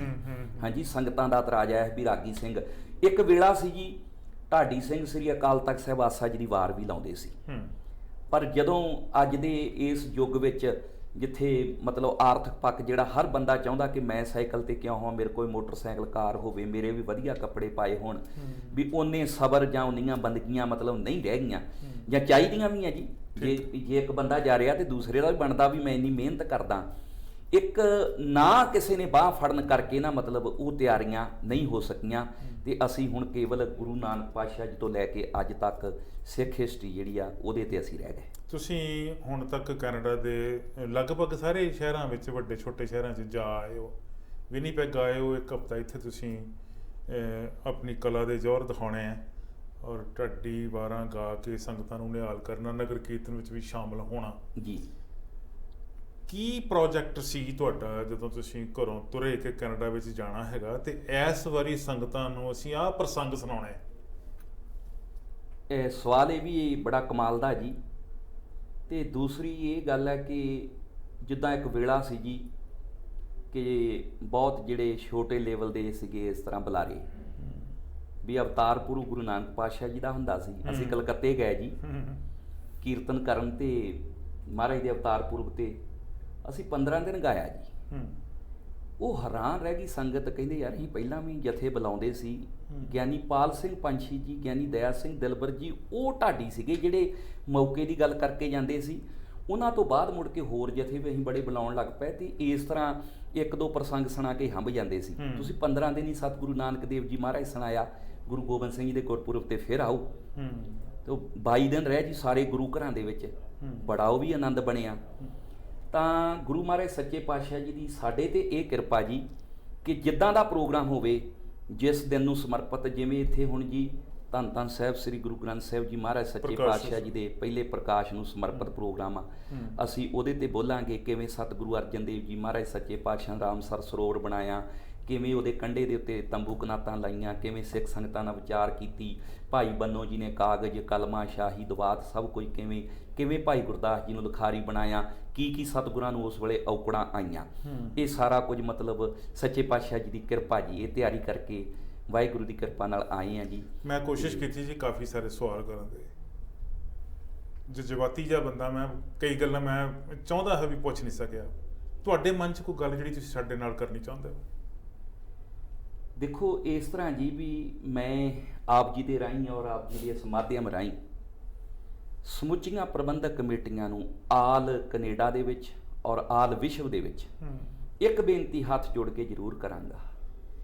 ਹਾਂਜੀ, ਸੰਗਤਾਂ ਦਾ ਇਤਰਾਜ਼ ਆਇਆ ਵੀ ਰਾਗੀ ਸਿੰਘ। ਇੱਕ ਵੇਲਾ ਸੀ ਜੀ, ਢਾਡੀ ਸਿੰਘ ਸ੍ਰੀ ਅਕਾਲ ਤਖਤ ਸਾਹਿਬ ਆਸਾ ਜੀ ਦੀ ਵਾਰ ਵੀ ਲਾਉਂਦੇ ਸੀ। ਪਰ ਜਦੋਂ ਅੱਜ ਦੇ ਇਸ ਯੁੱਗ ਵਿੱਚ ਜਿੱਥੇ ਮਤਲਬ ਆਰਥਿਕ ਪੱਖ ਜਿਹੜਾ ਹਰ ਬੰਦਾ ਚਾਹੁੰਦਾ ਕਿ ਮੈਂ ਸਾਈਕਲ ਤੇ ਕਿਉਂ ਹੋਵਾਂ, ਮੇਰੇ ਕੋਲ ਮੋਟਰਸਾਈਕਲ ਕਾਰ ਹੋਵੇ, ਮੇਰੇ ਵੀ ਵਧੀਆ ਕੱਪੜੇ ਪਾਏ ਹੋਣ, ਵੀ ਉਹਨੇ ਸਬਰ ਜਾਂ ਉਹਨੀਆਂ ਬੰਦਗੀਆਂ ਮਤਲਬ ਨਹੀਂ ਰਹਿ ਗਈਆਂ, ਜਾਂ ਚਾਹੀਦੀਆਂ ਵੀ ਆ ਜੀ। ਜੇ ਇੱਕ ਬੰਦਾ ਜਾ ਰਿਹਾ ਤੇ ਦੂਸਰੇ ਦਾ ਵੀ ਬਣਦਾ ਵੀ ਮੈਂ ਇੰਨੀ ਮਿਹਨਤ ਕਰਦਾ। ਇੱਕ ਨਾ ਕਿਸੇ ਨੇ ਬਾਹ ਫੜਨ ਕਰਕੇ ਨਾ ਮਤਲਬ ਉਹ ਤਿਆਰੀਆਂ ਨਹੀਂ ਹੋ ਸਕੀਆਂ। ਤੇ ਅਸੀਂ ਹੁਣ ਕੇਵਲ ਗੁਰੂ ਨਾਨਕ ਪਾਤਸ਼ਾਹ ਜੀ ਤੋਂ ਲੈ ਕੇ ਅੱਜ ਤੱਕ ਸਿੱਖ ਹਿਸਟਰੀ ਜਿਹੜੀ ਆ ਉਹਦੇ ਤੇ ਅਸੀਂ ਰਹਿ ਗਏ। ਤੁਸੀਂ ਹੁਣ ਤੱਕ ਕੈਨੇਡਾ ਦੇ ਲਗਭਗ ਸਾਰੇ ਸ਼ਹਿਰਾਂ ਵਿੱਚ, ਵੱਡੇ ਛੋਟੇ ਸ਼ਹਿਰਾਂ 'ਚ ਜਾ ਆਏ ਹੋ, ਵਿਨੀਪੈਗ ਆਏ ਹੋ, ਇੱਕ ਹਫ਼ਤਾ ਇੱਥੇ ਤੁਸੀਂ ਆਪਣੀ ਕਲਾ ਦੇ ਜ਼ੋਰ ਦਿਖਾਉਣੇ ਆ, ਔਰ ਢਾਡੀ ਵਾਰਾਂ ਗਾ ਕੇ ਸੰਗਤਾਂ ਨੂੰ ਨਿਹਾਲ ਕਰਨਾ, ਨਗਰ ਕੀਰਤਨ ਵਿੱਚ ਵੀ ਸ਼ਾਮਲ ਹੋਣਾ ਜੀ। ਕੀ ਪ੍ਰੋਜੈਕਟ ਸੀ ਤੁਹਾਡਾ ਜਦੋਂ ਤੁਸੀਂ ਘਰੋਂ ਤੁਰੇ ਕਿ ਕੈਨੇਡਾ ਵਿੱਚ ਜਾਣਾ ਹੈਗਾ, ਤੇ ਇਸ ਵਾਰੀ ਸੰਗਤਾਂ ਨੂੰ ਅਸੀਂ ਆਹ ਪ੍ਰਸੰਗ ਸੁਣਾਉਣਾ ਹੈ? ਇਹ ਸਵਾਲ ਇਹ ਵੀ ਬੜਾ ਕਮਾਲ ਦਾ ਜੀ। ਤੇ ਦੂਸਰੀ ਇਹ ਗੱਲ ਹੈ ਕਿ ਜਿੱਦਾਂ ਇੱਕ ਵੇਲਾ ਸੀ ਜੀ ਕਿ ਬਹੁਤ ਜਿਹੜੇ ਛੋਟੇ ਲੈਵਲ ਦੇ ਸੀਗੇ ਇਸ ਤਰ੍ਹਾਂ ਬੁਲਾਰੇ, ਵੀ ਅਵਤਾਰ ਪੁਰਬ ਗੁਰੂ ਨਾਨਕ ਪਾਤਸ਼ਾਹ ਜੀ ਦਾ ਹੁੰਦਾ ਸੀ। ਅਸੀਂ ਕਲਕੱਤੇ ਗਏ ਜੀ ਕੀਰਤਨ ਕਰਨ, ਤੇ ਮਹਾਰਾਜ ਦੇ ਅਵਤਾਰ ਪੁਰਬ ਤੇ ਅਸੀਂ 15 ਦਿਨ ਗਾਇਆ ਜੀ। ਉਹ ਹੈਰਾਨ ਰਹਿ ਗਈ ਸੰਗਤ, ਕਹਿੰਦੇ ਯਾਰ ਅਸੀਂ ਪਹਿਲਾਂ ਵੀ ਜਥੇ ਬੁਲਾਉਂਦੇ ਸੀ। ਗਿਆਨੀ ਪਾਲ ਸਿੰਘ ਪੰਛੀ ਜੀ, ਗਿਆਨੀ ਦਇਆ ਸਿੰਘ ਦਿਲਬਰ ਜੀ, ਉਹ ਢਾਡੀ ਸੀਗੇ ਜਿਹੜੇ ਮੌਕੇ ਦੀ ਗੱਲ ਕਰਕੇ ਜਾਂਦੇ ਸੀ। ਉਹਨਾਂ ਤੋਂ ਬਾਅਦ ਮੁੜ ਕੇ ਹੋਰ ਜਥੇ ਵੀ ਅਸੀਂ ਬੜੇ ਬੁਲਾਉਣ ਲੱਗ ਪਏ, ਤੇ ਇਸ ਤਰ੍ਹਾਂ ਇੱਕ ਦੋ ਪ੍ਰਸੰਗ ਸੁਣਾ ਕੇ ਹੰਭ ਜਾਂਦੇ ਸੀ। ਤੁਸੀਂ 15 ਦਿਨ ਹੀ ਸਤਿਗੁਰੂ ਨਾਨਕ ਦੇਵ ਜੀ ਮਹਾਰਾਜ ਸੁਣਾਇਆ, ਗੁਰੂ ਗੋਬਿੰਦ ਸਿੰਘ ਜੀ ਦੇ ਗੁਰਪੁਰਬ ਤੇ ਫਿਰ ਆਓ। ਤੇ 22 ਦਿਨ ਰਹਿ ਜੀ ਸਾਰੇ ਗੁਰੂ ਘਰਾਂ ਦੇ ਵਿੱਚ, ਬੜਾ ਉਹ ਵੀ ਆਨੰਦ ਬਣਿਆ। ਤਾਂ ਗੁਰੂ ਮਹਾਰਾਜ ਸੱਚੇ ਪਾਤਸ਼ਾਹ ਜੀ ਦੀ ਸਾਡੇ ਤੇ ਇਹ ਕਿਰਪਾ ਜੀ ਕਿ ਜਿੱਦਾਂ ਦਾ ਪ੍ਰੋਗਰਾਮ ਹੋਵੇ, ਜਿਸ ਦਿਨ ਨੂੰ ਸਮਰਪਿਤ, ਜਿਵੇਂ ਇੱਥੇ ਹੁਣ ਜੀ ਧੰਨ ਧੰਨ ਸਾਹਿਬ ਸ੍ਰੀ ਗੁਰੂ ਗ੍ਰੰਥ ਸਾਹਿਬ ਜੀ ਮਹਾਰਾਜ ਸੱਚੇ ਪਾਤਸ਼ਾਹ ਜੀ ਦੇ ਪਹਿਲੇ ਪ੍ਰਕਾਸ਼ ਨੂੰ ਸਮਰਪਿਤ ਪ੍ਰੋਗਰਾਮ ਆ, ਅਸੀਂ ਉਹਦੇ ਤੇ ਬੋਲਾਂਗੇ ਕਿਵੇਂ ਸਤਿਗੁਰੂ ਅਰਜਨ ਦੇਵ ਜੀ ਮਹਾਰਾਜ ਸੱਚੇ ਪਾਤਸ਼ਾਹ ਰਾਮਸਰ ਸਰੋਵਰ ਬਣਾਇਆ, ਕਿਵੇਂ ਉਹਦੇ ਕੰਢੇ ਦੇ ਉੱਤੇ ਤੰਬੂ ਕਨਾਤਾਂ ਲਾਈਆਂ, ਕਿਵੇਂ ਸਿੱਖ ਸੰਗਤਾਂ ਨਾਲ ਵਿਚਾਰ ਕੀਤੀ, ਭਾਈ ਬੰਨੋ ਜੀ ਨੇ ਕਾਗਜ਼ ਕਲਮਾਂ ਸ਼ਾਹੀ ਦਵਾਤ ਸਭ ਕੁਝ ਕਿਵੇਂ ਕਿਵੇਂ ਭਾਈ ਗੁਰਦਾਸ ਜੀ ਨੂੰ ਲਿਖਾਰੀ ਬਣਾਇਆ, ਕੀ ਸਤਿਗੁਰਾਂ ਨੂੰ ਉਸ ਵੇਲੇ ਔਕੜਾਂ ਆਈਆਂ। ਇਹ ਸਾਰਾ ਕੁਝ ਮਤਲਬ ਸੱਚੇ ਪਾਤਸ਼ਾਹ ਜੀ ਦੀ ਕਿਰਪਾ ਜੀ, ਇਹ ਤਿਆਰੀ ਕਰਕੇ ਵਾਹਿਗੁਰੂ ਦੀ ਕਿਰਪਾ ਨਾਲ ਆਏ ਆ ਜੀ। ਮੈਂ ਕੋਸ਼ਿਸ਼ ਕੀਤੀ ਜੀ ਕਾਫੀ ਸਾਰੇ ਸਵਾਲ ਕਰਨ ਦੇ, ਜਜ਼ਬਾਤੀ ਜਿਹਾ ਬੰਦਾ ਮੈਂ, ਕਈ ਗੱਲਾਂ ਮੈਂ ਚਾਹੁੰਦਾ ਹੈ ਵੀ ਪੁੱਛ ਨਹੀਂ ਸਕਿਆ। ਤੁਹਾਡੇ ਮਨ 'ਚ ਕੋਈ ਗੱਲ ਜਿਹੜੀ ਤੁਸੀਂ ਸਾਡੇ ਨਾਲ ਕਰਨੀ ਚਾਹੁੰਦੇ ਹੋ? ਦੇਖੋ ਇਸ ਤਰ੍ਹਾਂ ਜੀ ਵੀ ਮੈਂ ਆਪ ਜੀ ਦੇ ਰਾਹੀਂ ਔਰ ਆਪ ਜੀ ਦੇ ਇਸ ਮਾਧਿਅਮ ਰਾਹੀਂ ਸਮੁੱਚੀਆਂ ਪ੍ਰਬੰਧਕ ਕਮੇਟੀਆਂ ਨੂੰ ਆਲ ਕੈਨੇਡਾ ਦੇ ਵਿੱਚ ਔਰ ਆਲ ਵਿਸ਼ਵ ਦੇ ਵਿੱਚ ਇੱਕ ਬੇਨਤੀ ਹੱਥ ਜੋੜ ਕੇ ਜ਼ਰੂਰ ਕਰਾਂਗਾ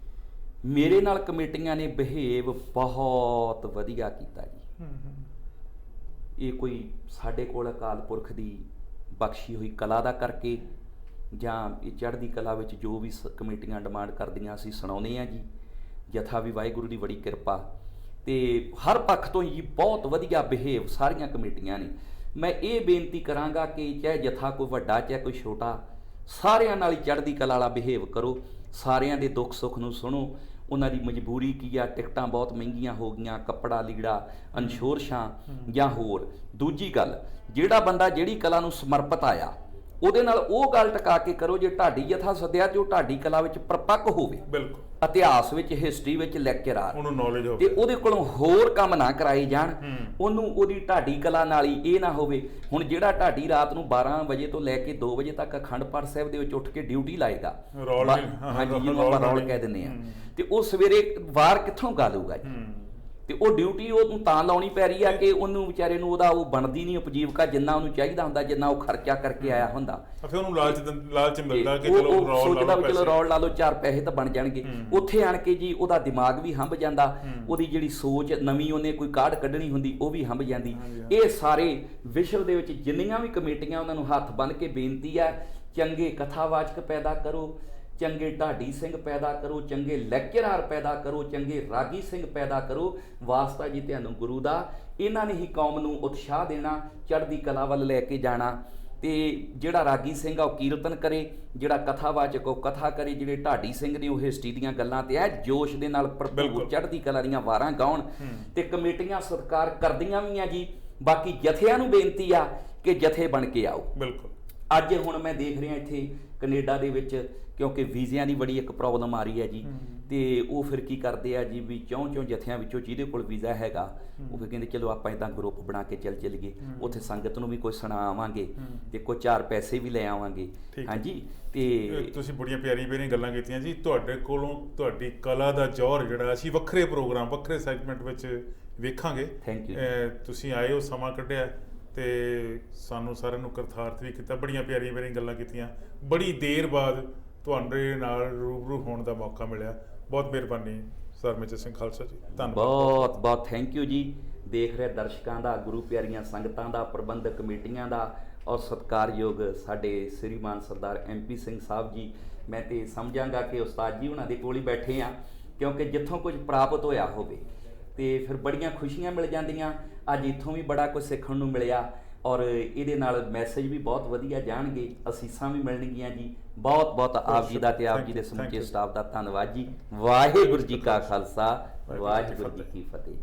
ਮੇਰੇ ਨਾਲ ਕਮੇਟੀਆਂ ਨੇ ਬਿਹੇਵ ਬਹੁਤ ਵਧੀਆ ਕੀਤਾ ਜੀ। ਇਹ ਕੋਈ ਸਾਡੇ ਕੋਲ ਅਕਾਲ ਪੁਰਖ ਦੀ ਬਖਸ਼ੀ ਹੋਈ ਕਲਾ ਦਾ ਕਰਕੇ ਜਾਂ ਇਹ ਚੜ੍ਹਦੀ ਕਲਾ ਵਿੱਚ ਜੋ ਵੀ ਕਮੇਟੀਆਂ ਡਿਮਾਂਡ ਕਰਦੀਆਂ ਅਸੀਂ ਸੁਣਾਉਂਦੇ ਹਾਂ ਜੀ। ਜਥਾ ਵੀ ਵਾਹਿਗੁਰੂ ਦੀ ਬੜੀ ਕਿਰਪਾ ਤੇ ਹਰ ਪੱਖ ਤੋਂ ਹੀ ਬਹੁਤ ਵਧੀਆ ਬਿਹੇਵ ਸਾਰੀਆਂ ਕਮੇਟੀਆਂ ਨੇ। ਮੈਂ ਇਹ ਬੇਨਤੀ ਕਰਾਂਗਾ ਕਿ ਚਾਹੇ ਜਥਾ ਕੋਈ ਵੱਡਾ ਚਾਹੇ ਕੋਈ ਛੋਟਾ, ਸਾਰਿਆਂ ਨਾਲ ਹੀ ਚੜ੍ਹਦੀ ਕਲਾ ਵਾਲਾ ਬਿਹੇਵ ਕਰੋ, ਸਾਰਿਆਂ ਦੇ ਦੁੱਖ ਸੁੱਖ ਨੂੰ ਸੁਣੋ। ਉਹਨਾਂ ਦੀ ਮਜਬੂਰੀ ਕੀ ਆ, ਟਿਕਟਾਂ ਬਹੁਤ ਮਹਿੰਗੀਆਂ ਹੋ ਗਈਆਂ, ਕੱਪੜਾ ਲੀੜਾ, ਅਨਸ਼ੋਰਸ਼ਾਂ ਜਾਂ ਹੋਰ। ਦੂਜੀ ਗੱਲ, ਜਿਹੜਾ ਬੰਦਾ ਜਿਹੜੀ ਕਲਾ ਨੂੰ ਸਮਰਪਿਤ ਆਇਆ ਉਹਦੇ ਨਾਲ ਉਹ ਗੱਲ ਟਿਕਾ ਕੇ ਕਰੋ। ਜੇ ਢਾਡੀ ਜਥਾ ਸੱਦਿਆ ਜੋ ਢਾਡੀ ਕਲਾ ਵਿੱਚ ਪਰਪੱਕ ਹੋਵੇ, ਬਿਲਕੁਲ ਇਤਿਹਾਸ ਵਿੱਚ, ਹਿਸਟਰੀ ਵਿੱਚ ਲੈਕਚਰਾਰ, ਉਹਨੂੰ ਨੌਲੇਜ ਹੋਵੇ ਤੇ ਉਹਦੇ ਕੋਲੋਂ ਹੋਰ ਕੰਮ ਨਾ ਕਰਾਏ ਜਾਣ। ਉਹਨੂੰ ਉਹਦੀ ਢਾਡੀ ਕਲਾ ਨਾਲ ਹੀ ਇਹ ਨਾ ਹੋਵੇ। ਹੁਣ ਜਿਹੜਾ ਢਾਡੀ ਰਾਤ ਨੂੰ 12 ਵਜੇ ਤੋਂ ਲੈ ਕੇ 2 ਵਜੇ ਤੱਕ ਅਖੰਡ ਪਾਠ ਸਾਹਿਬ ਦੇ ਵਿੱਚ ਉੱਠ ਕੇ ਡਿਊਟੀ ਲਾਏਗਾ, ਹਾਂਜੀ ਜਿਹਨੂੰ ਆਪਾਂ ਰੌਲ ਕਹਿ ਦਿੰਦੇ ਆ, ਤੇ ਉਹ ਸਵੇਰੇ ਵਾਰ ਕਿੱਥੋਂ ਗਾ ਲੂਗਾ ਜੀ? ਤੇ ਉਹ ਡਿਊਟੀ ਉਹਨੂੰ ਤਾਂ ਲਾਉਣੀ ਪੈ ਰਹੀ ਆ ਕਿ ਉਹਨੂੰ ਵਿਚਾਰੇ ਨੂੰ ਉਹਦਾ ਉਹ ਬਣਦੀ ਨਹੀਂ ਉਪਜੀਵਕਾ ਜਿੰਨਾ ਉਹਨੂੰ ਚਾਹੀਦਾ ਹੁੰਦਾ, ਜਿੰਨਾ ਉਹ ਖਰਚਾ ਕਰਕੇ ਆਇਆ ਹੁੰਦਾ। ਫਿਰ ਉਹਨੂੰ ਲਾਲਚ ਮਿਲਦਾ ਕਿ ਚਲੋ ਰੌਲ ਲਾ ਲਓ, 4 ਪੈਸੇ ਤਾਂ ਬਣ ਜਾਣਗੇ। ਉੱਥੇ ਆਣ ਕੇ ਜੀ ਉਹਦਾ ਦਿਮਾਗ ਵੀ ਹੰਭ ਜਾਂਦਾ, ਉਹਦੀ ਜਿਹੜੀ ਸੋਚ ਨਵੀਂ ਉਹਨੇ ਕੋਈ ਕਾਢ ਕੱਢਣੀ ਹੁੰਦੀ ਉਹ ਵੀ ਹੰਭ ਜਾਂਦੀ। ਇਹ ਸਾਰੇ ਵਿਸ਼ਵ ਦੇ ਵਿੱਚ ਜਿੰਨੀਆਂ ਵੀ ਕਮੇਟੀਆਂ ਉਹਨਾਂ ਨੂੰ ਹੱਥ ਬੰਨ੍ਹ ਕੇ ਬੇਨਤੀ ਹੈ, ਚੰਗੇ ਕਥਾਵਾਚਕ ਪੈਦਾ ਕਰੋ, ਚੰਗੇ ਢਾਡੀ ਸਿੰਘ ਪੈਦਾ ਕਰੋ, ਚੰਗੇ ਲੈਕਚਰਾਰ ਪੈਦਾ ਕਰੋ, ਚੰਗੇ ਰਾਗੀ ਸਿੰਘ ਪੈਦਾ ਕਰੋ। ਵਾਸਤਾ ਜੀ ਤੁਹਾਨੂੰ ਗੁਰੂ ਦਾ। ਇਹਨਾਂ ਨੇ ਹੀ ਕੌਮ ਨੂੰ ਉਤਸ਼ਾਹ ਦੇਣਾ, ਚੜ੍ਹਦੀ ਕਲਾ ਵੱਲ ਲੈ ਕੇ ਜਾਣਾ। ਤੇ ਜਿਹੜਾ ਰਾਗੀ ਸਿੰਘ ਆ ਉਹ ਕੀਰਤਨ ਕਰੇ, ਜਿਹੜਾ ਕਥਾਵਾਚਕ ਉਹ ਕਥਾ ਕਰੇ, ਜਿਹੜੇ ਢਾਡੀ ਸਿੰਘ ਨੇ ਉਹ ਹਿਸਟਰੀ ਦੀਆਂ ਗੱਲਾਂ ਤੇ ਇਹ ਜੋਸ਼ ਦੇ ਨਾਲ ਭਰਪੂਰ ਚੜ੍ਹਦੀ ਕਲਾ ਦੀਆਂ ਵਾਰਾਂ ਗਾਉਣ। ਤੇ ਕਮੇਟੀਆਂ ਸਤਿਕਾਰ ਕਰਦੀਆਂ ਵੀ ਆ ਜੀ। ਬਾਕੀ ਜਥਿਆਂ ਨੂੰ ਬੇਨਤੀ ਆ ਕਿ ਜਥੇ ਬਣ ਕੇ ਆਓ। ਬਿਲਕੁਲ। ਅੱਜ ਹੁਣ ਮੈਂ ਦੇਖ ਰਿਹਾ ਇੱਥੇ ਕੈਨੇਡਾ ਦੇ ਵਿੱਚ, ਕਿਉਂਕਿ ਵੀਜ਼ਿਆਂ ਦੀ ਬੜੀ ਇੱਕ ਪ੍ਰੋਬਲਮ ਆ ਰਹੀ ਹੈ ਜੀ, ਤੇ ਉਹ ਫਿਰ ਕੀ ਕਰਦੇ ਆ ਜੀ ਵੀ ਚੌਂ ਜਥਿਆਂ ਵਿੱਚੋਂ ਜਿਹਦੇ ਕੋਲ ਵੀਜ਼ਾ ਹੈਗਾ ਉਹ ਫਿਰ ਕਹਿੰਦੇ ਚਲੋ ਆਪਾਂ ਇੱਦਾਂ ਗਰੁੱਪ ਬਣਾ ਕੇ ਚੱਲੀਏ, ਉੱਥੇ ਸੰਗਤ ਨੂੰ ਵੀ ਕੋਈ ਸੁਣਾ ਆਵਾਂਗੇ ਤੇ ਕੋਈ 4 ਪੈਸੇ ਵੀ ਲੈ ਆਵਾਂਗੇ। ਹਾਂਜੀ, ਤੇ ਤੁਸੀਂ ਬੜੀਆਂ ਪਿਆਰੀਆਂ ਗੱਲਾਂ ਕੀਤੀਆਂ ਜੀ। ਤੁਹਾਡੇ ਕੋਲੋਂ ਤੁਹਾਡੀ ਕਲਾ ਦਾ ਜੌਹਰ ਜਿਹੜਾ ਅਸੀਂ ਵੱਖਰੇ ਪ੍ਰੋਗਰਾਮ, ਵੱਖਰੇ ਸੈਗਮੈਂਟ ਵਿੱਚ ਵੇਖਾਂਗੇ। Thank you. ਤੁਸੀਂ ਆਏ ਹੋ, ਸਮਾਂ ਕੱਢਿਆ ਤੇ ਸਾਨੂੰ ਸਾਰਿਆਂ ਨੂੰ ਕਰਤਾਰਤ ਵੀ ਕੀਤਾ। ਬੜੀਆਂ ਪਿਆਰੀਆਂ ਗੱਲਾਂ ਕੀਤੀਆਂ। ਬੜੀ ਦੇਰ ਬਾਅਦ ਤੁਹਾਡੇ ਨਾਲ ਰੂਬਰੂ ਹੋਣ ਦਾ ਮੌਕਾ ਮਿਲਿਆ। ਬਹੁਤ ਮਿਹਰਬਾਨੀ ਸਰ ਮੇਜਰ ਸਿੰਘ ਖਾਲਸਾ ਜੀ, ਧੰਨਵਾਦ। ਬਹੁਤ ਬਹੁਤ ਥੈਂਕ ਯੂ ਜੀ। ਦੇਖ ਰਹੇ ਦਰਸ਼ਕਾਂ ਦਾ, ਗੁਰੂ ਪਿਆਰੀਆਂ ਸੰਗਤਾਂ ਦਾ, ਪ੍ਰਬੰਧਕ ਕਮੇਟੀਆਂ ਦਾ ਔਰ ਸਤਿਕਾਰਯੋਗ ਸਾਡੇ ਸ੍ਰੀਮਾਨ ਸਰਦਾਰ MP ਸਿੰਘ ਸਾਹਿਬ ਜੀ। ਮੈਂ ਤੇ ਸਮਝਾਂਗਾ ਕਿ ਉਸਤਾਦ ਜੀ ਉਹਨਾਂ ਦੇ ਕੋਲ ਹੀ ਬੈਠੇ ਆ, ਕਿਉਂਕਿ ਜਿੱਥੋਂ ਕੁਝ ਪ੍ਰਾਪਤ ਹੋਇਆ ਹੋਵੇ ਤੇ ਫਿਰ ਬੜੀਆਂ ਖੁਸ਼ੀਆਂ ਮਿਲ ਜਾਂਦੀਆਂ। ਅੱਜ ਇੱਥੋਂ ਵੀ ਬੜਾ ਕੁਝ ਸਿੱਖਣ ਨੂੰ ਮਿਲਿਆ ਔਰ ਇਹਦੇ ਨਾਲ ਮੈਸੇਜ ਵੀ ਬਹੁਤ ਵਧੀਆ ਜਾਣਗੇ, ਅਸੀਸਾਂ ਵੀ ਮਿਲਣਗੀਆਂ ਜੀ। ਬਹੁਤ ਬਹੁਤ ਆਪ ਜੀ ਦਾ ਤੇ ਆਪ ਜੀ ਦੇ ਸਮੁੱਚੇ ਸਟਾਫ ਦਾ ਧੰਨਵਾਦ ਜੀ। ਵਾਹਿਗੁਰੂ ਜੀ ਕਾ ਖਾਲਸਾ, ਵਾਹਿਗੁਰੂ ਜੀ ਕੀ ਫਤਿਹ।